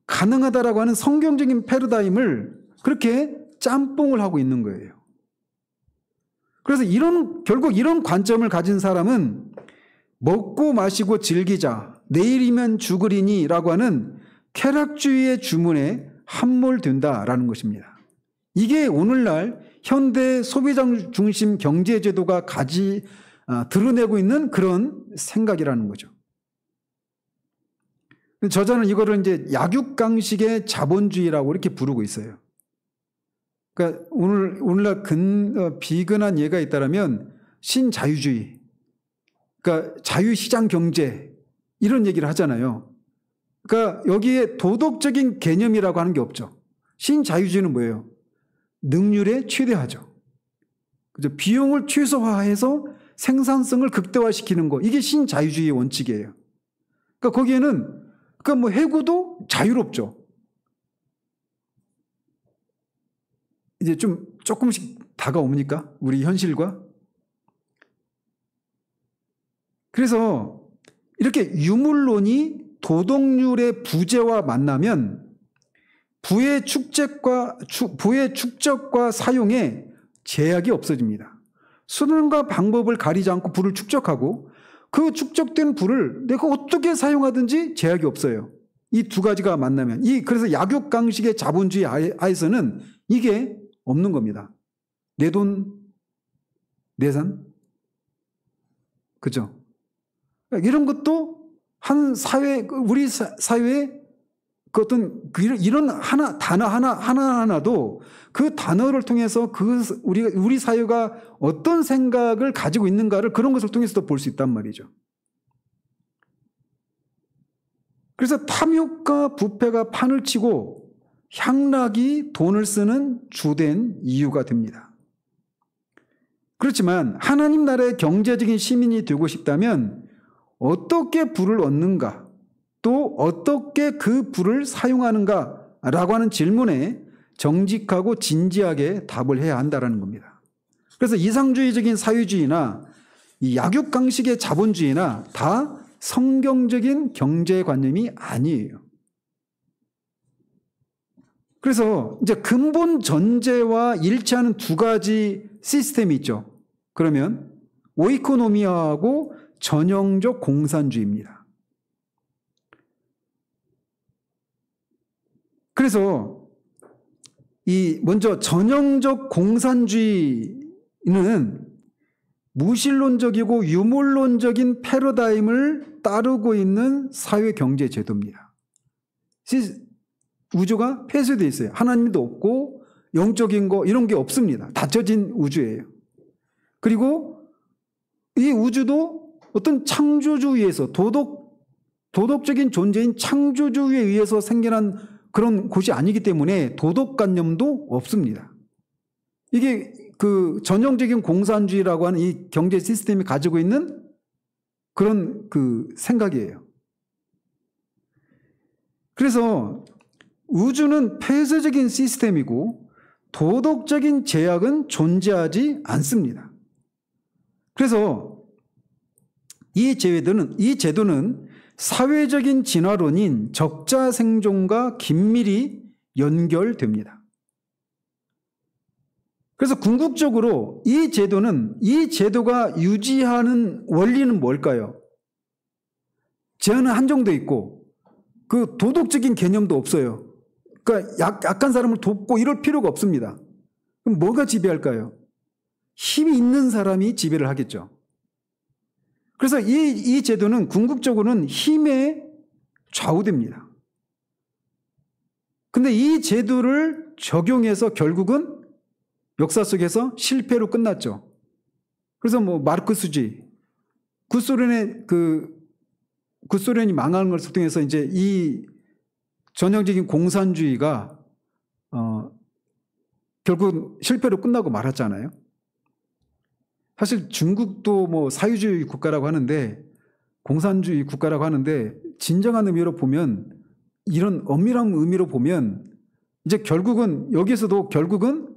가능하다라고 하는 성경적인 패러다임을 그렇게 짬뽕을 하고 있는 거예요. 그래서 결국 이런 관점을 가진 사람은 먹고 마시고 즐기자, 내일이면 죽으리니 라고 하는 쾌락주의의 주문에 함몰된다라는 것입니다. 이게 오늘날 현대 소비자 중심 경제제도가 드러내고 있는 그런 생각이라는 거죠. 저자는 이거를 이제 약육강식의 자본주의라고 이렇게 부르고 있어요. 그러니까 오늘날 비근한 예가 있다라면 신자유주의, 그러니까 자유시장 경제 이런 얘기를 하잖아요. 그러니까 여기에 도덕적인 개념이라고 하는 게 없죠. 신자유주의는 뭐예요? 능률에 최대화죠. 그죠? 비용을 최소화해서 생산성을 극대화시키는 거, 이게 신자유주의의 원칙이에요. 그러니까 거기에는 뭐 해고도 자유롭죠. 이제 조금씩 다가옵니까? 우리 현실과? 그래서 이렇게 유물론이 도덕률의 부재와 만나면 부의 축적과 사용에 제약이 없어집니다. 수단과 방법을 가리지 않고 부를 축적하고 그 축적된 부를 내가 어떻게 사용하든지 제약이 없어요. 이 두 가지가 만나면. 그래서 약육강식의 자본주의 하에서는 이게 없는 겁니다. 내 돈, 내 산? 그죠? 이런 것도 한 우리 사회에 그 어떤 이런 단어 하나하나도 그 단어를 통해서 우리 사회가 어떤 생각을 가지고 있는가를 그런 것을 통해서도 볼 수 있단 말이죠. 그래서 탐욕과 부패가 판을 치고 향락이 돈을 쓰는 주된 이유가 됩니다. 그렇지만 하나님 나라의 경제적인 시민이 되고 싶다면 어떻게 부를 얻는가, 또 어떻게 그 부를 사용하는가라고 하는 질문에 정직하고 진지하게 답을 해야 한다는 겁니다. 그래서 이상주의적인 사회주의나 이 약육강식의 자본주의나 다 성경적인 경제관념이 아니에요. 그래서 이제 근본 전제와 일치하는 두 가지 시스템이 있죠. 그러면 오이코노미아하고 전형적 공산주의입니다. 그래서 먼저 전형적 공산주의는 무신론적이고 유물론적인 패러다임을 따르고 있는 사회 경제 제도입니다. 우주가 폐쇄되어 있어요. 하나님도 없고 영적인 거 이런 게 없습니다. 닫혀진 우주예요. 그리고 이 우주도 어떤 창조주의에서 도덕적인 존재인 창조주의에 의해서 생겨난 그런 곳이 아니기 때문에 도덕관념도 없습니다. 이게 그 전형적인 공산주의라고 하는 이 경제 시스템이 가지고 있는 그런 그 생각이에요. 그래서 우주는 폐쇄적인 시스템이고 도덕적인 제약은 존재하지 않습니다. 그래서 이 제도는 사회적인 진화론인 적자 생존과 긴밀히 연결됩니다. 그래서 궁극적으로 이 제도가 유지하는 원리는 뭘까요? 제한은 한정되어 있고 그 도덕적인 개념도 없어요. 그러니까 약한 사람을 돕고 이럴 필요가 없습니다. 그럼 뭐가 지배할까요? 힘이 있는 사람이 지배를 하겠죠. 그래서 이 제도는 궁극적으로는 힘에 좌우됩니다. 근데 이 제도를 적용해서 결국은 역사 속에서 실패로 끝났죠. 그래서 뭐 마르크스주의, 구소련이 망하는 것을 통해서 이제 이 전형적인 공산주의가 결국 실패로 끝나고 말았잖아요. 사실 중국도 뭐 사회주의 국가라고 하는데, 공산주의 국가라고 하는데, 진정한 의미로 보면, 이런 엄밀한 의미로 보면 이제 결국은 여기서도 결국은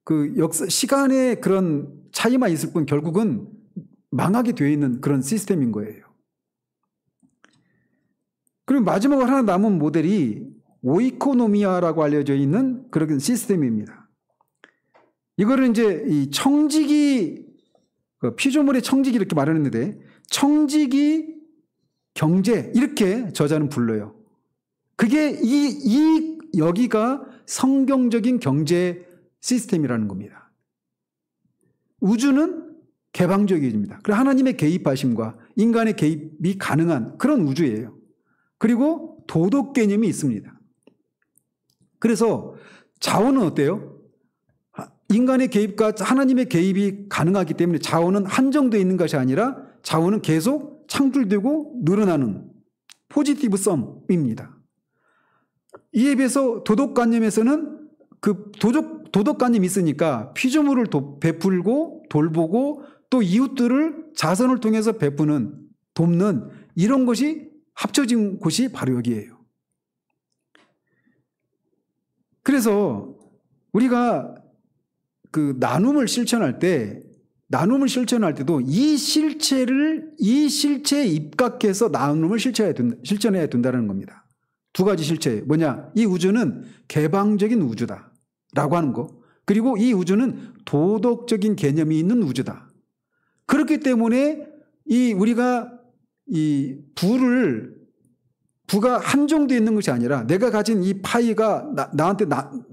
그 역사 시간의 그런 차이만 있을 뿐 결국은 망하게 되어 있는 그런 시스템인 거예요. 그리고 마지막으로 하나 남은 모델이 오이코노미아라고 알려져 있는 그런 시스템입니다. 이거를 이제 이 청지기, 피조물의 청지기 이렇게 말하는데, 청지기 경제 이렇게 저자는 불러요. 그게 여기가 성경적인 경제 시스템이라는 겁니다. 우주는 개방적입니다. 그리고 하나님의 개입하심과 인간의 개입이 가능한 그런 우주예요. 그리고 도덕 개념이 있습니다. 그래서 자원은 어때요? 인간의 개입과 하나님의 개입이 가능하기 때문에 자원은 한정되어 있는 것이 아니라 자원은 계속 창출되고 늘어나는 포지티브 썸입니다. 이에 비해서 도덕관념에서는 그 도덕관념이 있으니까 피조물을 베풀고 돌보고 또 이웃들을 자선을 통해서 돕는 이런 것이 합쳐진 곳이 바로 여기예요. 그래서 우리가 그 나눔을 실천할 때도 이 실체에 입각해서 나눔을 실천해야 된다는 겁니다. 두 가지 실체. 뭐냐? 이 우주는 개방적인 우주다라고 하는 거. 그리고 이 우주는 도덕적인 개념이 있는 우주다. 그렇기 때문에 우리가 이 부가 한정되어 있는 것이 아니라 내가 가진 이 파이가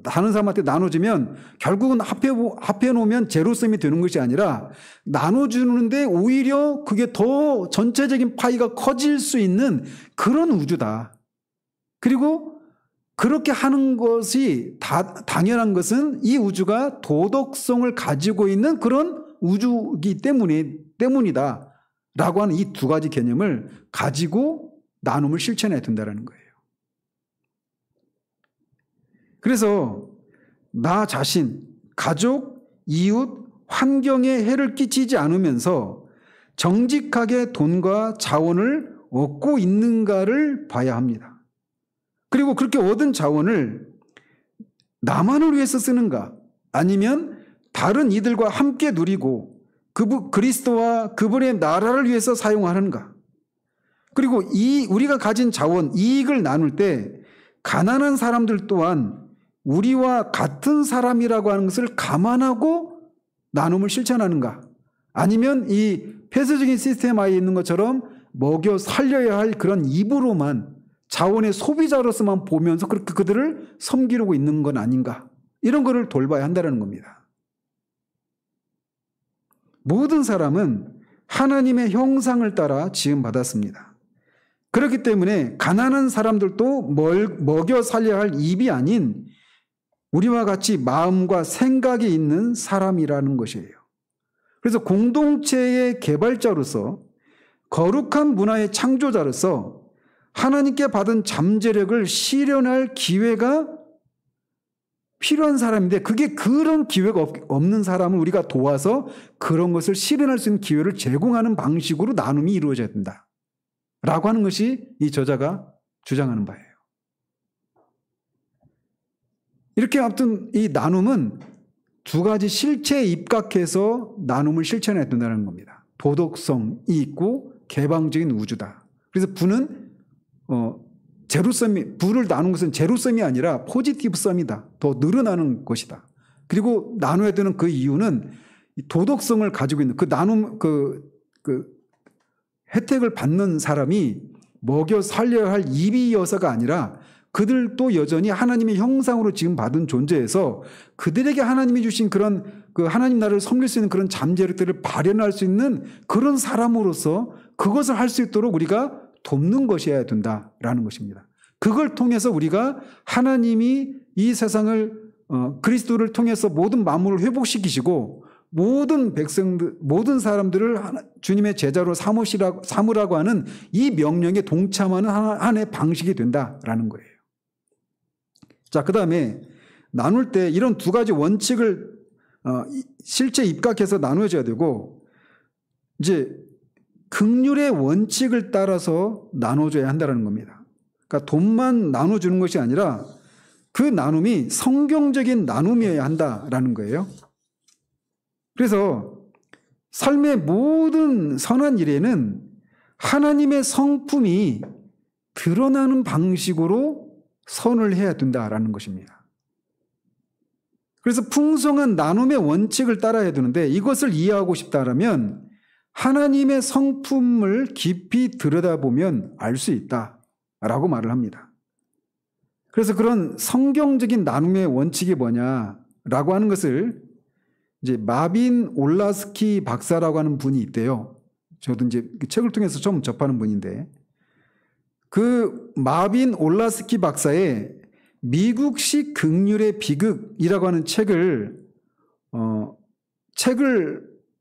다른 사람한테 나눠주면 결국은 합해 놓으면 제로섬이 되는 것이 아니라 나눠주는데 오히려 그게 더 전체적인 파이가 커질 수 있는 그런 우주다. 그리고 그렇게 하는 것이 당연한 것은 이 우주가 도덕성을 가지고 있는 그런 우주이기 때문이다. 라고 하는 이 두 가지 개념을 가지고 나눔을 실천해야 된다는 거예요. 그래서 나 자신, 가족, 이웃, 환경에 해를 끼치지 않으면서 정직하게 돈과 자원을 얻고 있는가를 봐야 합니다. 그리고 그렇게 얻은 자원을 나만을 위해서 쓰는가 아니면 다른 이들과 함께 누리고 그리스도와 그분의 나라를 위해서 사용하는가. 그리고 우리가 가진 자원, 이익을 나눌 때 가난한 사람들 또한 우리와 같은 사람이라고 하는 것을 감안하고 나눔을 실천하는가. 아니면 이 폐쇄적인 시스템 하에 있는 것처럼 먹여 살려야 할 그런 입으로만 자원의 소비자로서만 보면서 그렇게 그들을 섬기려고 있는 건 아닌가. 이런 거를 돌봐야 한다는 겁니다. 모든 사람은 하나님의 형상을 따라 지음받았습니다. 그렇기 때문에 가난한 사람들도 먹여 살려야 할 입이 아닌 우리와 같이 마음과 생각이 있는 사람이라는 것이에요. 그래서 공동체의 개발자로서 거룩한 문화의 창조자로서 하나님께 받은 잠재력을 실현할 기회가 필요한 사람인데 그게 그런 기회가 없는 사람을 우리가 도와서 그런 것을 실현할 수 있는 기회를 제공하는 방식으로 나눔이 이루어져야 된다. 라고 하는 것이 이 저자가 주장하는 바예요. 이렇게 아무튼 이 나눔은 두 가지 실체에 입각해서 나눔을 실천해야 된다는 겁니다. 도덕성이 있고 개방적인 우주다. 그래서 부는 부를 나눈 것은 제로섬이 아니라 포지티브 썸이다. 더 늘어나는 것이다. 그리고 나눠야 되는 그 이유는 도덕성을 가지고 있는 그 나눔 혜택을 받는 사람이 먹여 살려야 할 입이어서가 아니라 그들도 여전히 하나님의 형상으로 지금 받은 존재에서 그들에게 하나님이 주신 그런 하나님 나라를 섬길 수 있는 그런 잠재력들을 발현할 수 있는 그런 사람으로서 그것을 할 수 있도록 우리가 돕는 것이어야 된다라는 것입니다. 그걸 통해서 우리가 하나님이 이 세상을 그리스도를 통해서 모든 만물을 회복시키시고 모든 백성들, 모든 사람들을 주님의 제자로 삼으라고 하는 이 명령에 동참하는 하나의 방식이 된다라는 거예요. 자, 그 다음에 나눌 때 이런 두 가지 원칙을 실제 입각해서 나눠줘야 되고, 이제 긍휼의 원칙을 따라서 나눠줘야 한다는 겁니다. 그러니까 돈만 나눠주는 것이 아니라 그 나눔이 성경적인 나눔이어야 한다라는 거예요. 그래서 삶의 모든 선한 일에는 하나님의 성품이 드러나는 방식으로 선을 해야 된다라는 것입니다. 그래서 풍성한 나눔의 원칙을 따라야 되는데, 이것을 이해하고 싶다면 하나님의 성품을 깊이 들여다보면 알 수 있다라고 말을 합니다. 그래서 그런 성경적인 나눔의 원칙이 뭐냐라고 하는 것을 이제 마빈 올라스키 박사라고 하는 분이 있대요. 저도 이제 그 책을 통해서 처음 접하는 분인데, 그 마빈 올라스키 박사의 미국식 긍휼의 비극이라고 하는 책을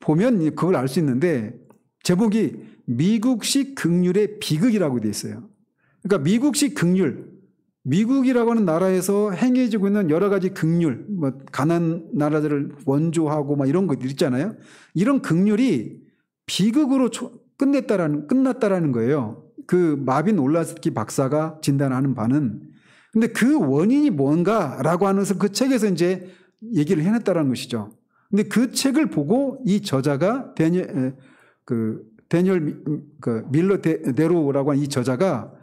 보면 그걸 알 수 있는데, 제목이 미국식 긍휼의 비극이라고 되어 있어요. 그러니까 미국식 긍휼, 미국이라고 하는 나라에서 행해지고 있는 여러 가지 긍휼, 뭐 가난한 나라들을 원조하고 막 이런 것들 있잖아요. 이런 긍휼이 비극으로 끝났다라는 거예요. 그 마빈 올라스키 박사가 진단하는 바는. 근데 그 원인이 뭔가라고 하면서 그 책에서 이제 얘기를 해냈다라는 것이죠. 근데 그 책을 보고 이 저자가 데니얼 밀러 네로라고 하는 이 저자가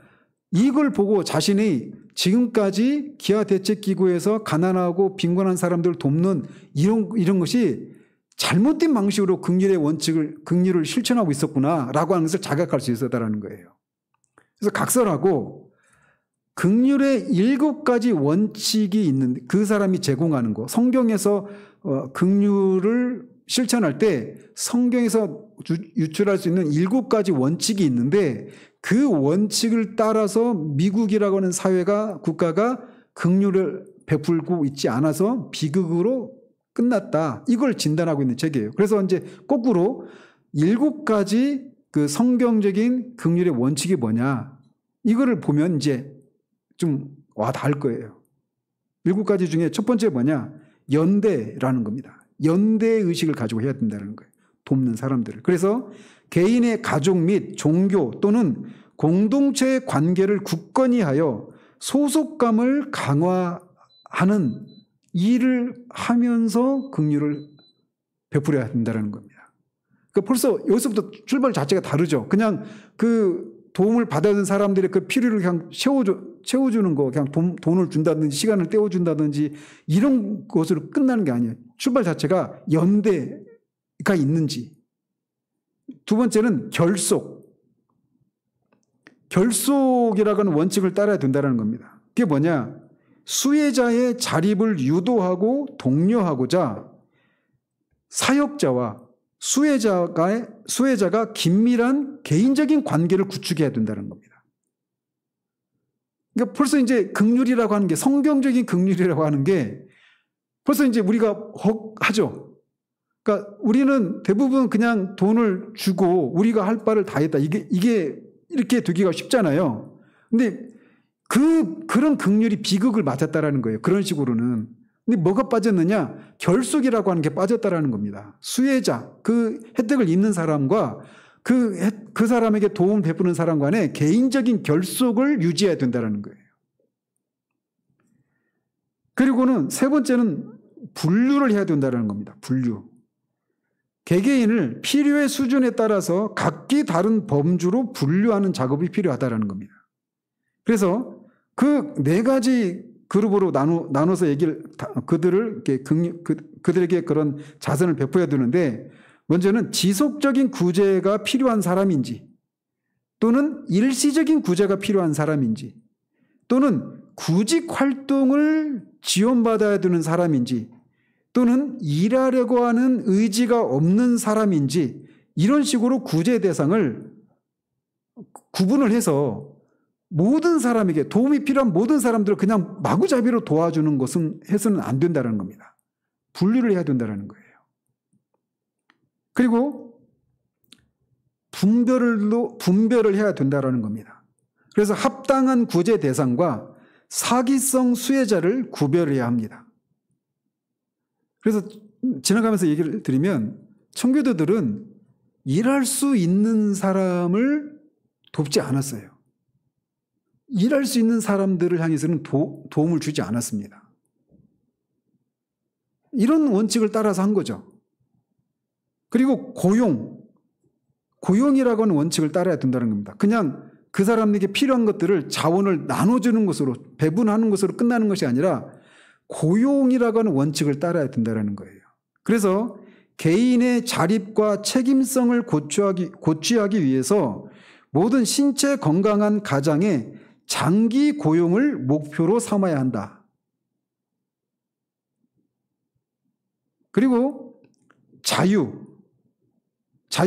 이걸 보고 자신이 지금까지 기아대책기구에서 가난하고 빈곤한 사람들을 돕는 이런 것이 잘못된 방식으로 긍휼을 실천하고 있었구나라고 하는 것을 자각할 수 있었다라는 거예요. 그래서 각설하고 긍휼의 7가지 원칙이 있는데, 그 사람이 제공하는 거, 성경에서 긍휼을 실천할 때 성경에서 유출할 수 있는 7가지 원칙이 있는데, 그 원칙을 따라서 미국이라고 하는 국가가 긍휼을 베풀고 있지 않아서 비극으로 끝났다. 이걸 진단하고 있는 책이에요. 그래서 이제 거꾸로 7가지 그 성경적인 긍휼의 원칙이 뭐냐, 이거를 보면 이제 좀 와닿을 거예요. 7가지 중에 첫 번째 뭐냐, 연대라는 겁니다. 연대 의식을 가지고 해야 된다는 거예요. 돕는 사람들을. 그래서 개인의 가족 및 종교 또는 공동체의 관계를 굳건히 하여 소속감을 강화하는 일을 하면서 긍휼을 베풀어야 된다는 겁니다. 그러니까 벌써 여기서부터 출발 자체가 다르죠. 그냥 그 도움을 받아든 사람들의 그 필요를 그냥 채워주는 거, 그냥 돈을 준다든지 시간을 떼어준다든지 이런 것으로 끝나는 게 아니에요. 출발 자체가 연대가 있는지. 두 번째는 결속이라고 하는 원칙을 따라야 된다는 겁니다. 그게 뭐냐? 수혜자의 자립을 유도하고 독려하고자 사역자와 수혜자가 긴밀한 개인적인 관계를 구축해야 된다는 겁니다. 그러니까 벌써 이제 긍휼이라고 하는 게, 성경적인 긍휼이라고 하는 게 벌써 이제 우리가 하죠. 그러니까 우리는 대부분 그냥 돈을 주고 우리가 할 바를 다 했다. 이게 이렇게 되기가 쉽잖아요. 근데 그런 긍휼이 비극을 맞았다라는 거예요. 그런 식으로는. 근데 뭐가 빠졌느냐? 결속이라고 하는 게 빠졌다라는 겁니다. 수혜자, 그 혜택을 입는 사람과 그 사람에게 도움 베푸는 사람 간의 개인적인 결속을 유지해야 된다는 거예요. 그리고는 세 번째는 분류를 해야 된다는 겁니다. 분류. 개개인을 필요의 수준에 따라서 각기 다른 범주로 분류하는 작업이 필요하다는 겁니다. 그래서 그 4가지 그룹으로 나눠서 그들에게 그런 자선을 베풀어야 되는데, 먼저는 지속적인 구제가 필요한 사람인지, 또는 일시적인 구제가 필요한 사람인지, 또는 구직 활동을 지원받아야 되는 사람인지, 또는 일하려고 하는 의지가 없는 사람인지, 이런 식으로 구제 대상을 구분을 해서 모든 사람에게 도움이 필요한 모든 사람들을 그냥 마구잡이로 도와주는 것은 해서는 안 된다는 겁니다. 분류를 해야 된다는 거예요. 그리고 분별을 해야 된다는 겁니다. 그래서 합당한 구제 대상과 사기성 수혜자를 구별해야 합니다. 그래서 지나가면서 얘기를 드리면 청교도들은 일할 수 있는 사람을 돕지 않았어요. 일할 수 있는 사람들을 향해서는 도움을 주지 않았습니다. 이런 원칙을 따라서 한 거죠. 그리고 고용이라고 하는 원칙을 따라야 된다는 겁니다. 그냥 그 사람에게 필요한 것들을 자원을 나눠주는 것으로, 배분하는 것으로 끝나는 것이 아니라 고용이라고 하는 원칙을 따라야 된다는 거예요. 그래서 개인의 자립과 책임성을 고취하기 위해서 모든 신체 건강한 가장에 장기 고용을 목표로 삼아야 한다. 그리고 자유의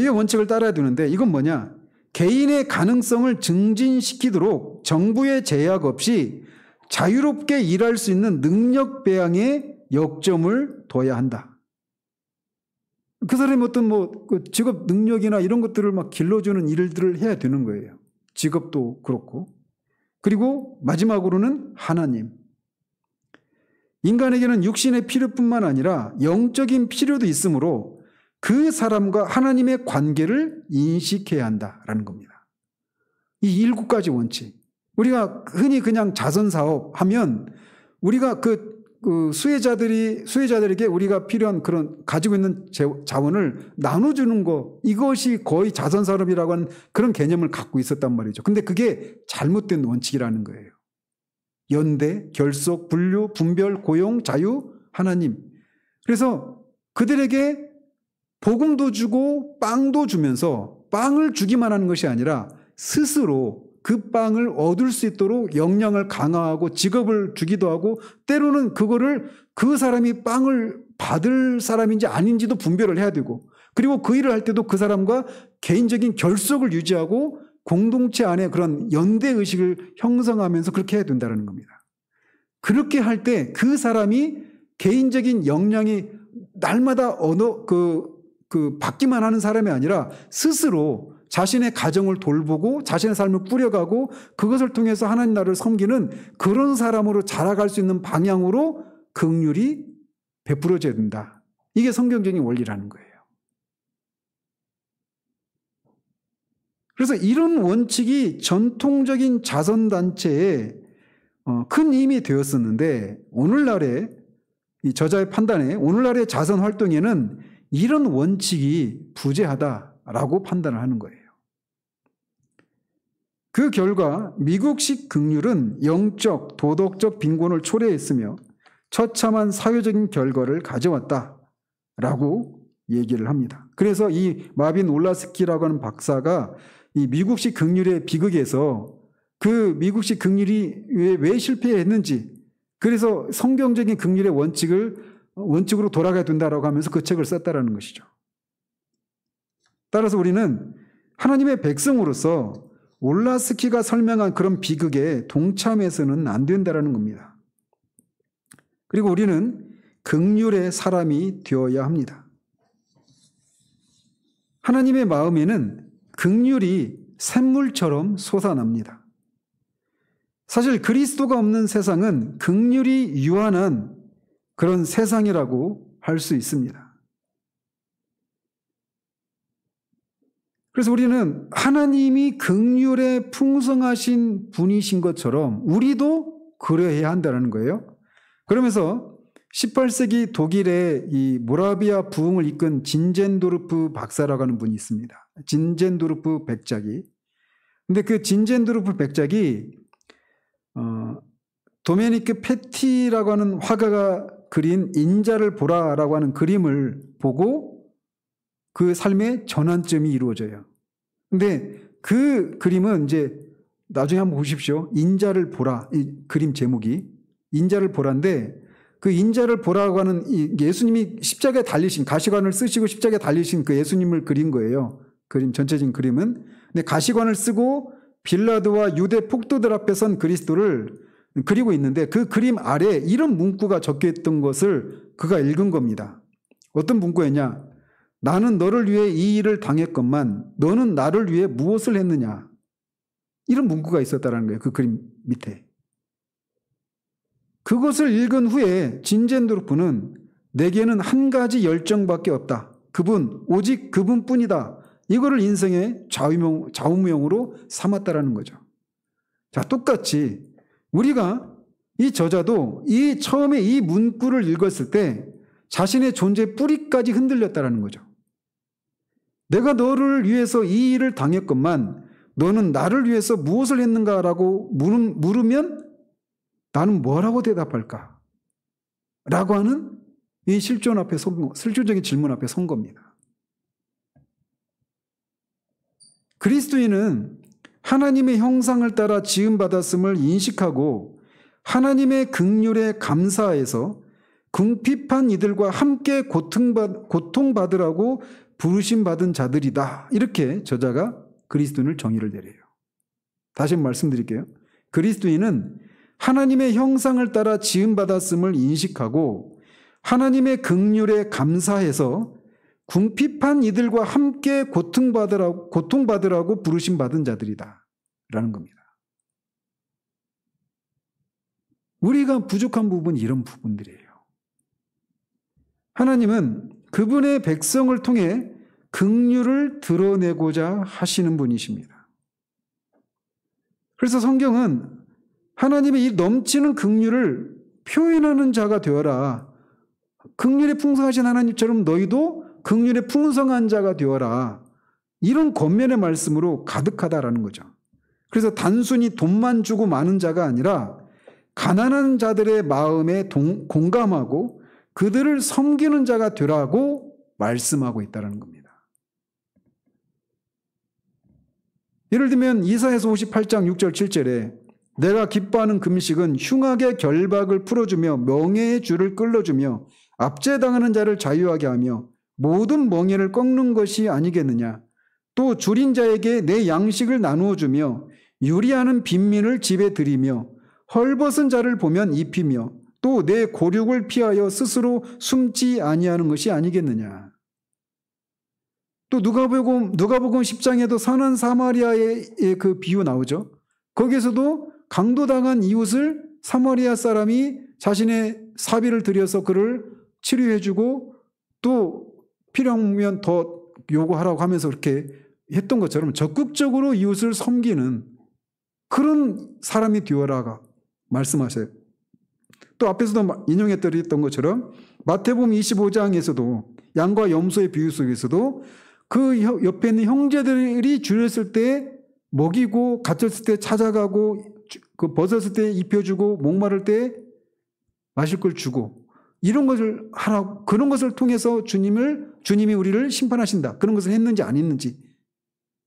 원칙을 따라야 되는데 이건 뭐냐? 개인의 가능성을 증진시키도록 정부의 제약 없이 자유롭게 일할 수 있는 능력 배양에 역점을 둬야 한다. 그 사람이 어떤 그 직업 능력이나 이런 것들을 막 길러주는 일들을 해야 되는 거예요. 직업도 그렇고. 그리고 마지막으로는 하나님. 인간에게는 육신의 필요뿐만 아니라 영적인 필요도 있으므로 그 사람과 하나님의 관계를 인식해야 한다라는 겁니다. 이 7가지 원칙. 우리가 흔히 그냥 자선사업 하면 우리가 그 수혜자들에게 우리가 필요한 그런 가지고 있는 자원을 나눠주는 거, 이것이 거의 자선사업이라고 하는 그런 개념을 갖고 있었단 말이죠. 근데 그게 잘못된 원칙이라는 거예요. 연대, 결속, 분류, 분별, 고용, 자유, 하나님. 그래서 그들에게 복음도 주고 빵도 주면서 빵을 주기만 하는 것이 아니라 스스로 그 빵을 얻을 수 있도록 역량을 강화하고 직업을 주기도 하고 때로는 그거를 그 사람이 빵을 받을 사람인지 아닌지도 분별을 해야 되고 그리고 그 일을 할 때도 그 사람과 개인적인 결속을 유지하고 공동체 안에 그런 연대의식을 형성하면서 그렇게 해야 된다는 겁니다. 그렇게 할 때 그 사람이 개인적인 역량이 날마다 받기만 하는 사람이 아니라 스스로 자신의 가정을 돌보고 자신의 삶을 꾸려가고 그것을 통해서 하나님 나라를 섬기는 그런 사람으로 자라갈 수 있는 방향으로 긍휼이 베풀어져야 된다. 이게 성경적인 원리라는 거예요. 그래서 이런 원칙이 전통적인 자선단체에 큰 힘이 되었었는데 오늘날의 이 저자의 판단에 오늘날의 자선 활동에는 이런 원칙이 부재하다라고 판단을 하는 거예요. 그 결과 미국식 긍휼은 영적, 도덕적 빈곤을 초래했으며 처참한 사회적인 결과를 가져왔다라고 얘기를 합니다. 그래서 이 마빈 올라스키라고 하는 박사가 이 미국식 긍휼의 비극에서 그 미국식 긍휼이 왜 실패했는지 그래서 성경적인 긍휼의 원칙으로 돌아가야 된다라고 하면서 그 책을 썼다라는 것이죠. 따라서 우리는 하나님의 백성으로서 올라스키가 설명한 그런 비극에 동참해서는 안 된다라는 겁니다. 그리고 우리는 긍휼의 사람이 되어야 합니다. 하나님의 마음에는 긍휼이 샘물처럼 솟아납니다. 사실 그리스도가 없는 세상은 긍휼이 유한한 그런 세상이라고 할 수 있습니다. 그래서 우리는 하나님이 긍휼에 풍성하신 분이신 것처럼 우리도 그래야 한다는 거예요. 그러면서 18세기 독일의 이 모라비아 부흥을 이끈 진젠도르프 박사라고 하는 분이 있습니다. 진젠도르프 백작이. 근데 그 진젠도르프 백작이 도메니크 페티라고 하는 화가가 그린 인자를 보라라고 하는 그림을 보고 그 삶의 전환점이 이루어져요. 근데 그 그림은 이제 나중에 한번 보십시오. 인자를 보라. 이 그림 제목이 인자를 보라인데 그 인자를 보라고 하는 이 예수님이 십자가에 달리신 가시관을 쓰시고 십자가에 달리신 그 예수님을 그린 거예요. 그림 전체적인 그림은. 근데 가시관을 쓰고 빌라도와 유대 폭도들 앞에 선 그리스도를 그리고 있는데 그 그림 아래에 이런 문구가 적혀 있던 것을 그가 읽은 겁니다. 어떤 문구였냐? 나는 너를 위해 이 일을 당했건만 너는 나를 위해 무엇을 했느냐? 이런 문구가 있었다는 거예요. 그 그림 밑에. 그것을 읽은 후에 진젠도르프는 내게는 한 가지 열정밖에 없다. 그분, 오직 그분뿐이다. 이거를 인생의 좌우명으로 삼았다라는 거죠. 자, 똑같이 우리가 이 저자도 처음에 이 문구를 읽었을 때 자신의 존재의 뿌리까지 흔들렸다라는 거죠. 내가 너를 위해서 이 일을 당했건만 너는 나를 위해서 무엇을 했는가라고 물으면 나는 뭐라고 대답할까? 라고 하는 이 실존적인 질문 앞에 선 겁니다. 그리스도인은 하나님의 형상을 따라 지음받았음을 인식하고 하나님의 긍휼에 감사해서 궁핍한 이들과 함께 고통받으라고 부르심받은 자들이다. 이렇게 저자가 그리스도인을 정의를 내려요. 다시 말씀드릴게요. 그리스도인은 하나님의 형상을 따라 지음받았음을 인식하고 하나님의 긍휼에 감사해서 궁핍한 이들과 함께 고통받으라고 부르심받은 자들이다. 라는 겁니다. 우리가 부족한 부분이 이런 부분들이에요. 하나님은 그분의 백성을 통해 긍휼을 드러내고자 하시는 분이십니다. 그래서 성경은 하나님의 이 넘치는 긍휼을 표현하는 자가 되어라. 긍휼에 풍성하신 하나님처럼 너희도 긍휼에 풍성한 자가 되어라. 이런 권면의 말씀으로 가득하다라는 거죠. 그래서 단순히 돈만 주고 마는 자가 아니라 가난한 자들의 마음에 공감하고 그들을 섬기는 자가 되라고 말씀하고 있다는 겁니다. 예를 들면 이사야서 58장 6절 7절에 내가 기뻐하는 금식은 흉악의 결박을 풀어주며 명예의 줄을 끌어주며 압제당하는 자를 자유하게 하며 모든 멍에를 꺾는 것이 아니겠느냐. 또 줄인 자에게 내 양식을 나누어 주며 유리하는 빈민을 집에 들이며 헐벗은 자를 보면 입히며 또 내 고륙을 피하여 스스로 숨지 아니하는 것이 아니겠느냐. 또 누가복음 10장에도 선한 사마리아의 그 비유 나오죠. 거기에서도 강도당한 이웃을 사마리아 사람이 자신의 사비를 들여서 그를 치료해주고 또 필요하면 더 요구하라고 하면서 그렇게 했던 것처럼 적극적으로 이웃을 섬기는 그런 사람이 되어라가 말씀하셔요. 또 앞에서도 인용했던 것처럼 마태복음 25장에서도 양과 염소의 비유 속에서도 그 옆에 있는 형제들이 줄였을 때 먹이고 갇혔을 때 찾아가고 그 벗었을 때 입혀주고 목마를 때 마실 걸 주고 이런 것을 하라고 그런 것을 통해서 주님이 우리를 심판하신다. 그런 것을 했는지 안 했는지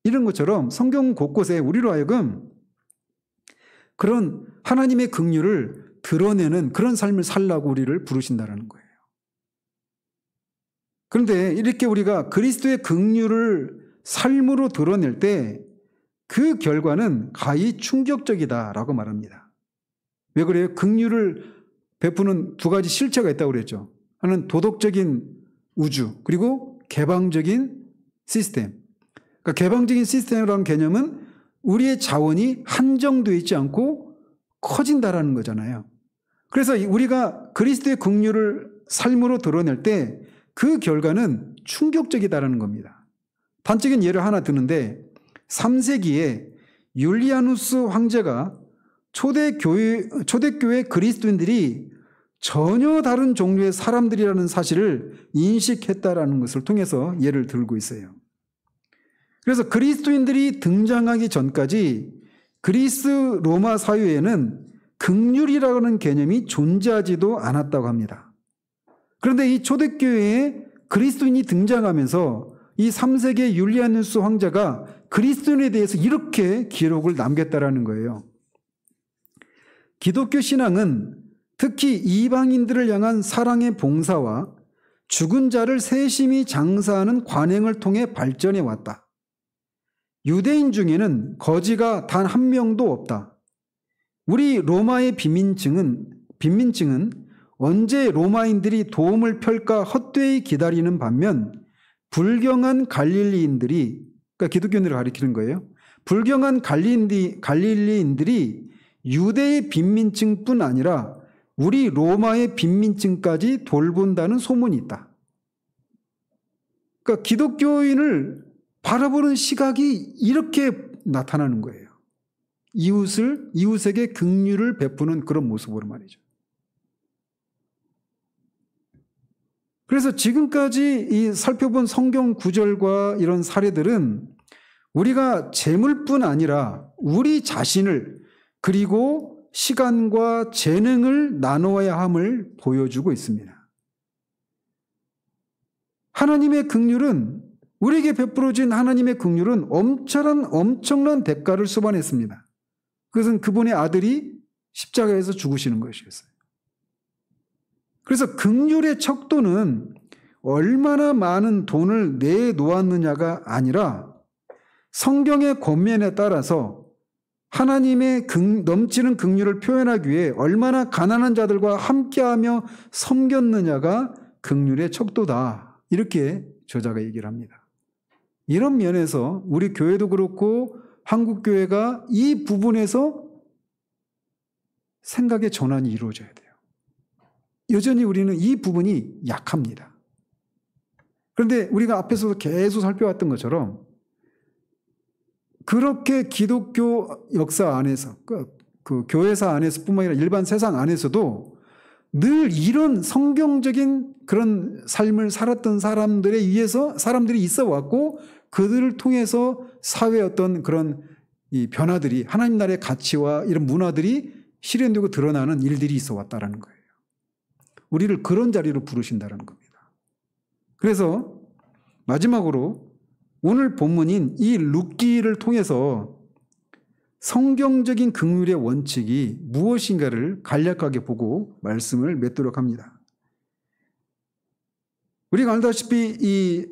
이런 것처럼 성경 곳곳에 우리로 하여금 그런 하나님의 긍휼을 드러내는 그런 삶을 살라고 우리를 부르신다는 거예요. 그런데 이렇게 우리가 그리스도의 긍휼을 삶으로 드러낼 때 그 결과는 가히 충격적이다라고 말합니다. 왜 그래요? 긍휼을 베푸는 두 가지 실체가 있다고 그랬죠. 하나는 도덕적인 우주 그리고 개방적인 시스템. 그러니까 개방적인 시스템이라는 개념은 우리의 자원이 한정되어 있지 않고 커진다라는 거잖아요. 그래서 우리가 그리스도의 긍휼을 삶으로 드러낼 때 그 결과는 충격적이다라는 겁니다. 단적인 예를 하나 드는데 3세기에 율리아누스 황제가 초대교회 그리스도인들이 전혀 다른 종류의 사람들이라는 사실을 인식했다라는 것을 통해서 예를 들고 있어요. 그래서 그리스도인들이 등장하기 전까지 그리스 로마 사회에는 긍휼이라는 개념이 존재하지도 않았다고 합니다. 그런데 이 초대교회에 그리스도인이 등장하면서 이 3세기의 율리아누스 황제가 그리스도인에 대해서 이렇게 기록을 남겼다라는 거예요. 기독교 신앙은 특히 이방인들을 향한 사랑의 봉사와 죽은 자를 세심히 장사하는 관행을 통해 발전해 왔다. 유대인 중에는 거지가 단 한 명도 없다. 우리 로마의 빈민층은 언제 로마인들이 도움을 펼까 헛되이 기다리는 반면 불경한 갈릴리인들이, 그러니까 기독교인들을 가리키는 거예요. 불경한 갈릴리인들이 유대의 빈민층뿐 아니라 우리 로마의 빈민층까지 돌본다는 소문이 있다. 그러니까 기독교인을 바라보는 시각이 이렇게 나타나는 거예요. 이웃에게 긍휼을 베푸는 그런 모습으로 말이죠. 그래서 지금까지 살펴본 성경 구절과 이런 사례들은 우리가 재물뿐 아니라 우리 자신을 그리고 시간과 재능을 나누어야 함을 보여주고 있습니다. 하나님의 긍휼은, 우리에게 베풀어진 하나님의 긍휼은 엄청난 대가를 수반했습니다. 그것은 그분의 아들이 십자가에서 죽으시는 것이었어요. 그래서 긍휼의 척도는 얼마나 많은 돈을 내놓았느냐가 아니라 성경의 권면에 따라서 하나님의 넘치는 긍휼을 표현하기 위해 얼마나 가난한 자들과 함께하며 섬겼느냐가 긍휼의 척도다. 이렇게 저자가 얘기를 합니다. 이런 면에서 우리 교회도 그렇고 한국교회가 이 부분에서 생각의 전환이 이루어져야 돼요. 여전히 우리는 이 부분이 약합니다. 그런데 우리가 앞에서도 계속 살펴왔던 것처럼 그렇게 기독교 역사 안에서, 그 교회사 안에서 뿐만 아니라 일반 세상 안에서도 늘 이런 성경적인 그런 삶을 살았던 사람들에 의해서 사람들이 있어 왔고 그들을 통해서 사회의 어떤 그런 이 변화들이, 하나님 나라의 가치와 이런 문화들이 실현되고 드러나는 일들이 있어 왔다라는 거예요. 우리를 그런 자리로 부르신다는 겁니다. 그래서 마지막으로 오늘 본문인 이 룻기를 통해서 성경적인 긍휼의 원칙이 무엇인가를 간략하게 보고 말씀을 맺도록 합니다. 우리가 알다시피 이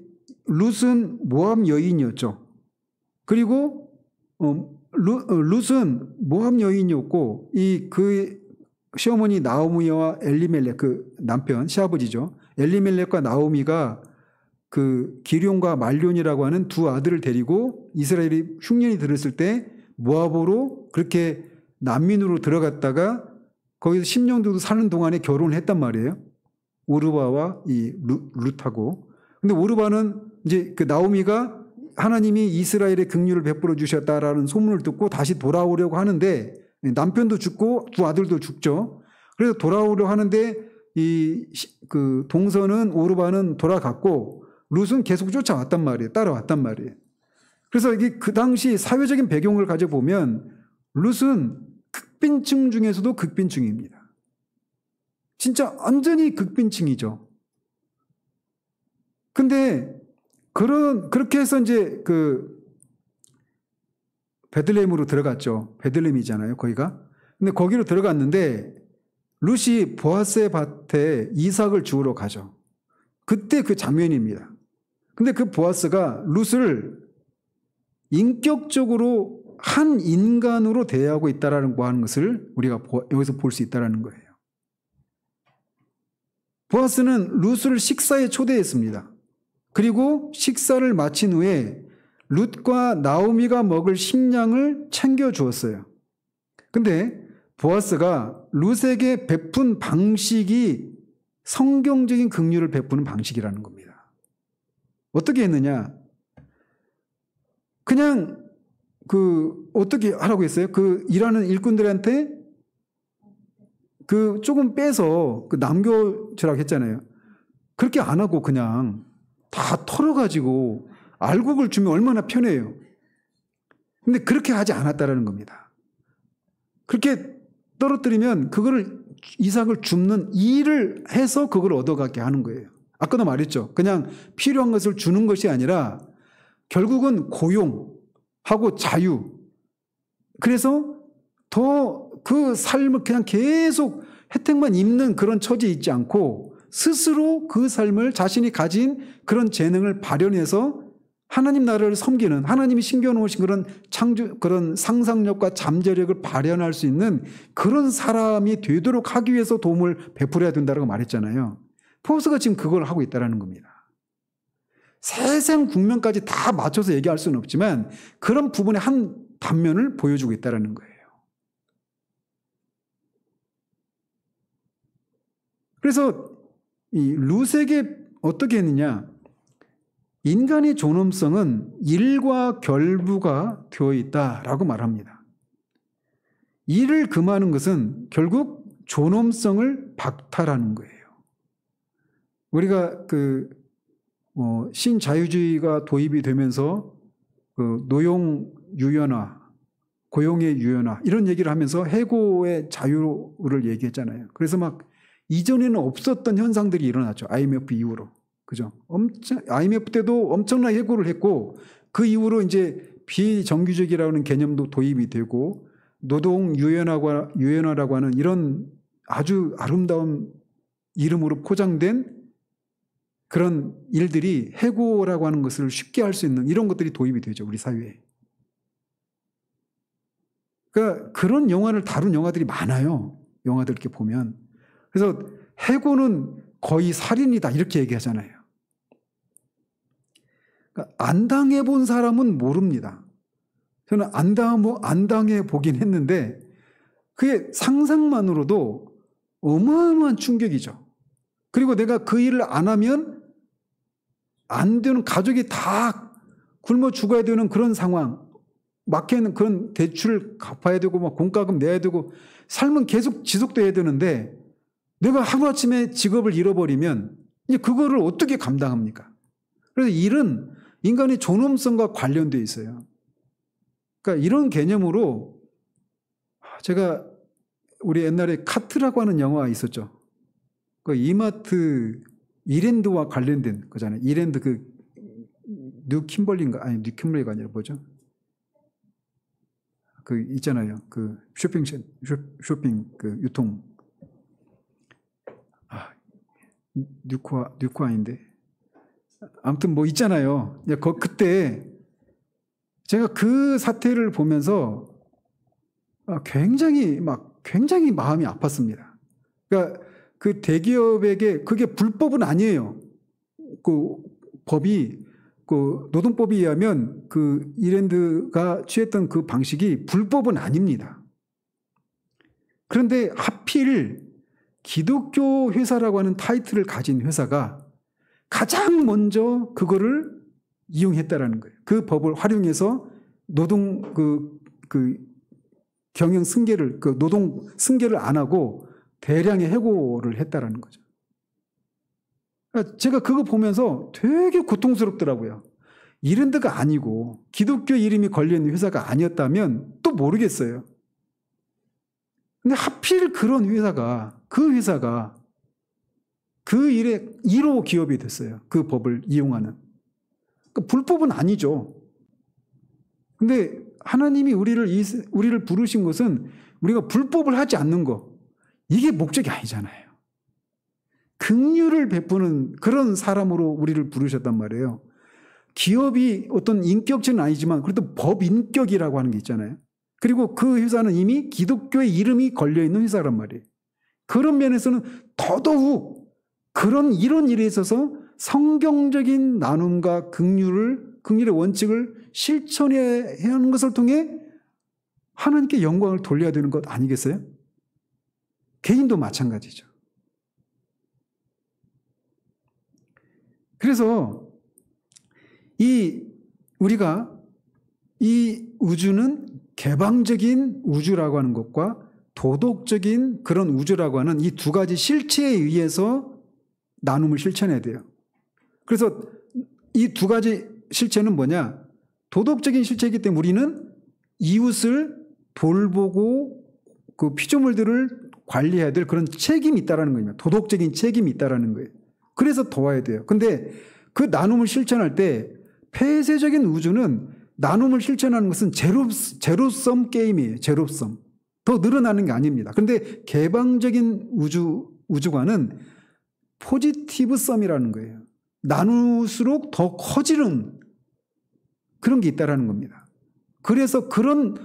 룻은 모압 여인이었죠. 그리고 룻은 모압 여인이었고 그 시어머니 나오미와 엘리멜렉, 그 남편 시아버지죠. 엘리멜렉과 나오미가 그 기럯과 말론이라고 하는 두 아들을 데리고 이스라엘이 흉년이 들었을 때 모압으로 그렇게 난민으로 들어갔다가 거기서 10년 정도 사는 동안에 결혼을 했단 말이에요. 오르바와 이 룻하고. 근데 오르바는 이제 그 나오미가 하나님이 이스라엘의 긍휼을 베풀어 주셨다라는 소문을 듣고 다시 돌아오려고 하는데 남편도 죽고 두 아들도 죽죠. 그래서 돌아오려고 하는데 그 동서는 오르바는 돌아갔고 룻은 계속 쫓아왔단 말이에요. 따라왔단 말이에요. 그래서 이게 그 당시 사회적인 배경을 가져보면 룻은 극빈층 중에서도 극빈층입니다. 진짜 완전히 극빈층이죠. 근데 그렇게 해서 이제 그 베들레헴으로 들어갔죠. 베들레헴이잖아요, 거기가. 근데 거기로 들어갔는데 룻이 보아스의 밭에 이삭을 주우러 가죠. 그때 그 장면입니다. 근데 그 보아스가 룻을 인격적으로 한 인간으로 대하고 있다라는 거 하는 것을 우리가 여기서 볼 수 있다라는 거예요. 보아스는 룻을 식사에 초대했습니다. 그리고 식사를 마친 후에 룻과 나오미가 먹을 식량을 챙겨 주었어요. 근데 보아스가 룻에게 베푼 방식이 성경적인 긍휼을 베푸는 방식이라는 겁니다. 어떻게 했느냐? 그냥 어떻게 하라고 했어요? 그 일하는 일꾼들한테 그 조금 빼서 남겨주라고 했잖아요. 그렇게 안 하고 그냥 다 털어가지고 알곡을 주면 얼마나 편해요. 근데 그렇게 하지 않았다라는 겁니다. 그렇게 떨어뜨리면 그거를 이삭을 줍는 일을 해서 그걸 얻어가게 하는 거예요. 아까도 말했죠. 그냥 필요한 것을 주는 것이 아니라 결국은 고용하고 자유. 그래서 더 그 삶을 그냥 계속 혜택만 입는 그런 처지에 있지 않고 스스로 그 삶을 자신이 가진 그런 재능을 발현해서 하나님 나라를 섬기는, 하나님이 심겨놓으신 그런 상상력과 잠재력을 발현할 수 있는 그런 사람이 되도록 하기 위해서 도움을 베풀어야 된다고 말했잖아요. 포스가 지금 그걸 하고 있다는 겁니다. 세상 국면까지 다 맞춰서 얘기할 수는 없지만 그런 부분의 한 단면을 보여주고 있다는 거예요. 그래서 이 루세게 어떻게 했느냐? 인간의 존엄성은 일과 결부가 되어 있다라고 말합니다. 일을 금하는 것은 결국 존엄성을 박탈하는 거예요. 우리가 신자유주의가 도입이 되면서 노용 유연화, 고용의 유연화 이런 얘기를 하면서 해고의 자유를 얘기했잖아요. 그래서 막 이전에는 없었던 현상들이 일어났죠. IMF 이후로. 그죠? IMF 때도 엄청나게 해고를 했고 그 이후로 이제 비정규직이라는 개념도 도입이 되고 노동 유연화라고 하는 이런 아주 아름다운 이름으로 포장된 그런 일들이 해고라고 하는 것을 쉽게 할 수 있는 이런 것들이 도입이 되죠. 우리 사회에. 그러니까 그런 영화를 다룬 영화들이 많아요. 영화들 이렇게 보면. 그래서 해고는 거의 살인이다 이렇게 얘기하잖아요. 그러니까 안 당해본 사람은 모릅니다. 저는 안 당해보긴 했는데 그게 상상만으로도 어마어마한 충격이죠. 그리고 내가 그 일을 안 하면 안 되는, 가족이 다 굶어 죽어야 되는 그런 상황, 막혀있는 그런 대출을 갚아야 되고 막 공과금 내야 되고 삶은 계속 지속돼야 되는데 내가 하루아침에 직업을 잃어버리면 이제 그거를 어떻게 감당합니까? 그래서 일은 인간의 존엄성과 관련되어 있어요. 그러니까 이런 개념으로 제가 우리 옛날에 카트라고 하는 영화가 있었죠. 그 이마트 이랜드와 관련된 거잖아요. 이랜드 뉴킴벌리가 아니라 뭐죠? 그 있잖아요. 그 쇼핑 유통. 뉴코아인데. 아무튼 뭐 있잖아요. 그때 제가 그 사태를 보면서 굉장히 마음이 아팠습니다. 그러니까 그 대기업에게 그게 불법은 아니에요. 그 법이 노동법에 의하면 그 이랜드가 취했던 그 방식이 불법은 아닙니다. 그런데 하필 기독교 회사라고 하는 타이틀을 가진 회사가 가장 먼저 그거를 이용했다라는 거예요. 그 법을 활용해서 노동 경영 승계를 노동 승계를 안 하고 대량의 해고를 했다라는 거죠. 제가 그거 보면서 되게 고통스럽더라고요. 이랜드가 아니고 기독교 이름이 걸려있는 회사가 아니었다면 또 모르겠어요. 근데 하필 그런 회사가 그 일에 1호 기업이 됐어요. 그 법을 이용하는. 그러니까 불법은 아니죠. 근데 하나님이 우리를 부르신 것은 우리가 불법을 하지 않는 거, 이게 목적이 아니잖아요. 긍휼을 베푸는 그런 사람으로 우리를 부르셨단 말이에요. 기업이 어떤 인격체는 아니지만 그래도 법인격이라고 하는 게 있잖아요. 그리고 그 회사는 이미 기독교의 이름이 걸려있는 회사란 말이에요. 그런 면에서는 더더욱 이런 일에 있어서 성경적인 나눔과 긍휼의 원칙을 실천해야 하는 것을 통해 하나님께 영광을 돌려야 되는 것 아니겠어요? 개인도 마찬가지죠. 그래서 우리가 이 우주는 개방적인 우주라고 하는 것과 도덕적인 그런 우주라고 하는 이 두 가지 실체에 의해서 나눔을 실천해야 돼요. 그래서 이 두 가지 실체는 뭐냐? 도덕적인 실체이기 때문에 우리는 이웃을 돌보고 그 피조물들을 관리해야 될 그런 책임이 있다라는 거예요. 도덕적인 책임이 있다라는 거예요. 그래서 도와야 돼요. 근데 그 나눔을 실천할 때 폐쇄적인 우주는 나눔을 실천하는 것은 제로섬 게임이에요. 제로섬. 더 늘어나는 게 아닙니다. 그런데 개방적인 우주관은 포지티브 썸이라는 거예요. 나눌수록 더 커지는 그런 게 있다라는 겁니다. 그래서 그런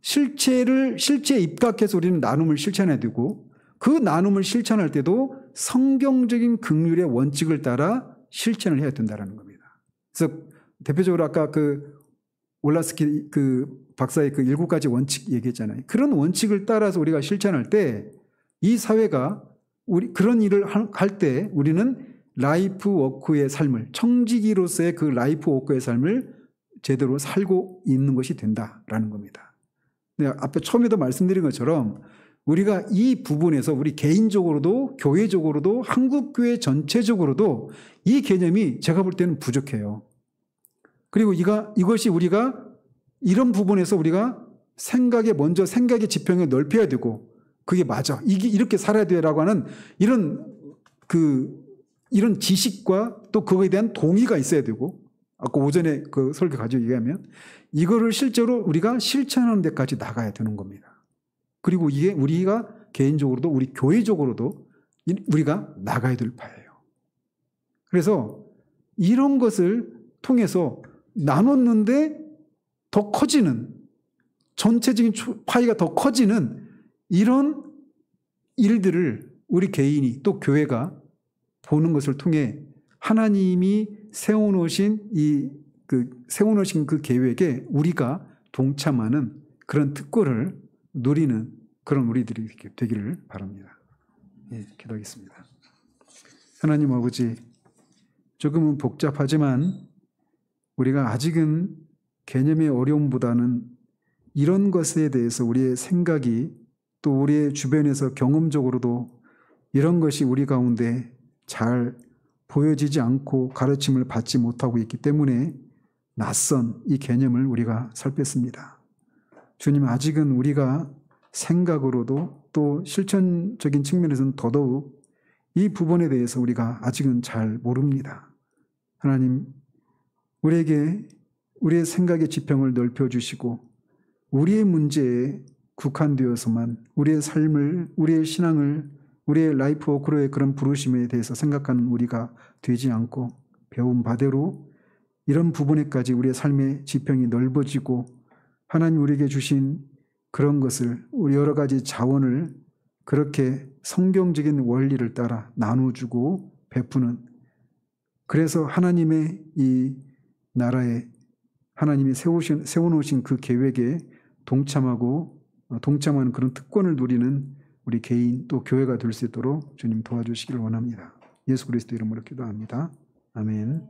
실체에 입각해서 우리는 나눔을 실천해야 되고, 그 나눔을 실천할 때도 성경적인 긍휼의 원칙을 따라 실천을 해야 된다는 겁니다. 그래서 대표적으로 아까 그 올라스키 그 박사의 그 7가지 원칙 얘기했잖아요. 그런 원칙을 따라서 우리가 실천할 때 이 사회가 우리 그런 일을 할 때 우리는 라이프 워크의 삶을, 청지기로서의 그 라이프 워크의 삶을 제대로 살고 있는 것이 된다라는 겁니다. 앞에 처음에도 말씀드린 것처럼 우리가 이 부분에서 우리 개인적으로도 교회적으로도 한국교회 전체적으로도 이 개념이 제가 볼 때는 부족해요. 그리고 이것이 우리가 이런 부분에서 우리가 먼저 생각의 지평을 넓혀야 되고, 그게 맞아, 이게 이렇게 살아야 돼라고 하는 이런 지식과 또 그거에 대한 동의가 있어야 되고, 아까 오전에 그 설교 가지고 얘기하면 이거를 실제로 우리가 실천하는 데까지 나가야 되는 겁니다. 그리고 이게 우리가 개인적으로도 우리 교회적으로도 우리가 나가야 될 바예요. 그래서 이런 것을 통해서 나눴는데 더 커지는, 전체적인 파이가 더 커지는 이런 일들을 우리 개인이 또 교회가 보는 것을 통해 하나님이 세워놓으신 그 계획에 우리가 동참하는 그런 특권을 누리는 그런 우리들이 되기를 바랍니다. 예, 기도하겠습니다. 하나님 아버지, 조금은 복잡하지만 우리가 아직은 개념의 어려움보다는 이런 것에 대해서 우리의 생각이, 또 우리의 주변에서 경험적으로도 이런 것이 우리 가운데 잘 보여지지 않고 가르침을 받지 못하고 있기 때문에 낯선 이 개념을 우리가 살폈습니다. 주님, 아직은 우리가 생각으로도 또 실천적인 측면에서는 더더욱 이 부분에 대해서 우리가 아직은 잘 모릅니다. 하나님, 우리에게 우리의 생각의 지평을 넓혀주시고 우리의 문제에 국한되어서만 우리의 삶을, 우리의 신앙을, 우리의 라이프 워크로의 그런 부르심에 대해서 생각하는 우리가 되지 않고 배운 바대로 이런 부분에까지 우리의 삶의 지평이 넓어지고 하나님 우리에게 주신 그런 것을, 우리 여러 가지 자원을 그렇게 성경적인 원리를 따라 나눠주고 베푸는, 그래서 하나님의 이 나라에 하나님이 세워놓으신 그 계획에 동참하는 그런 특권을 누리는 우리 개인 또 교회가 될 수 있도록 주님 도와주시기를 원합니다. 예수 그리스도 이름으로 기도합니다. 아멘.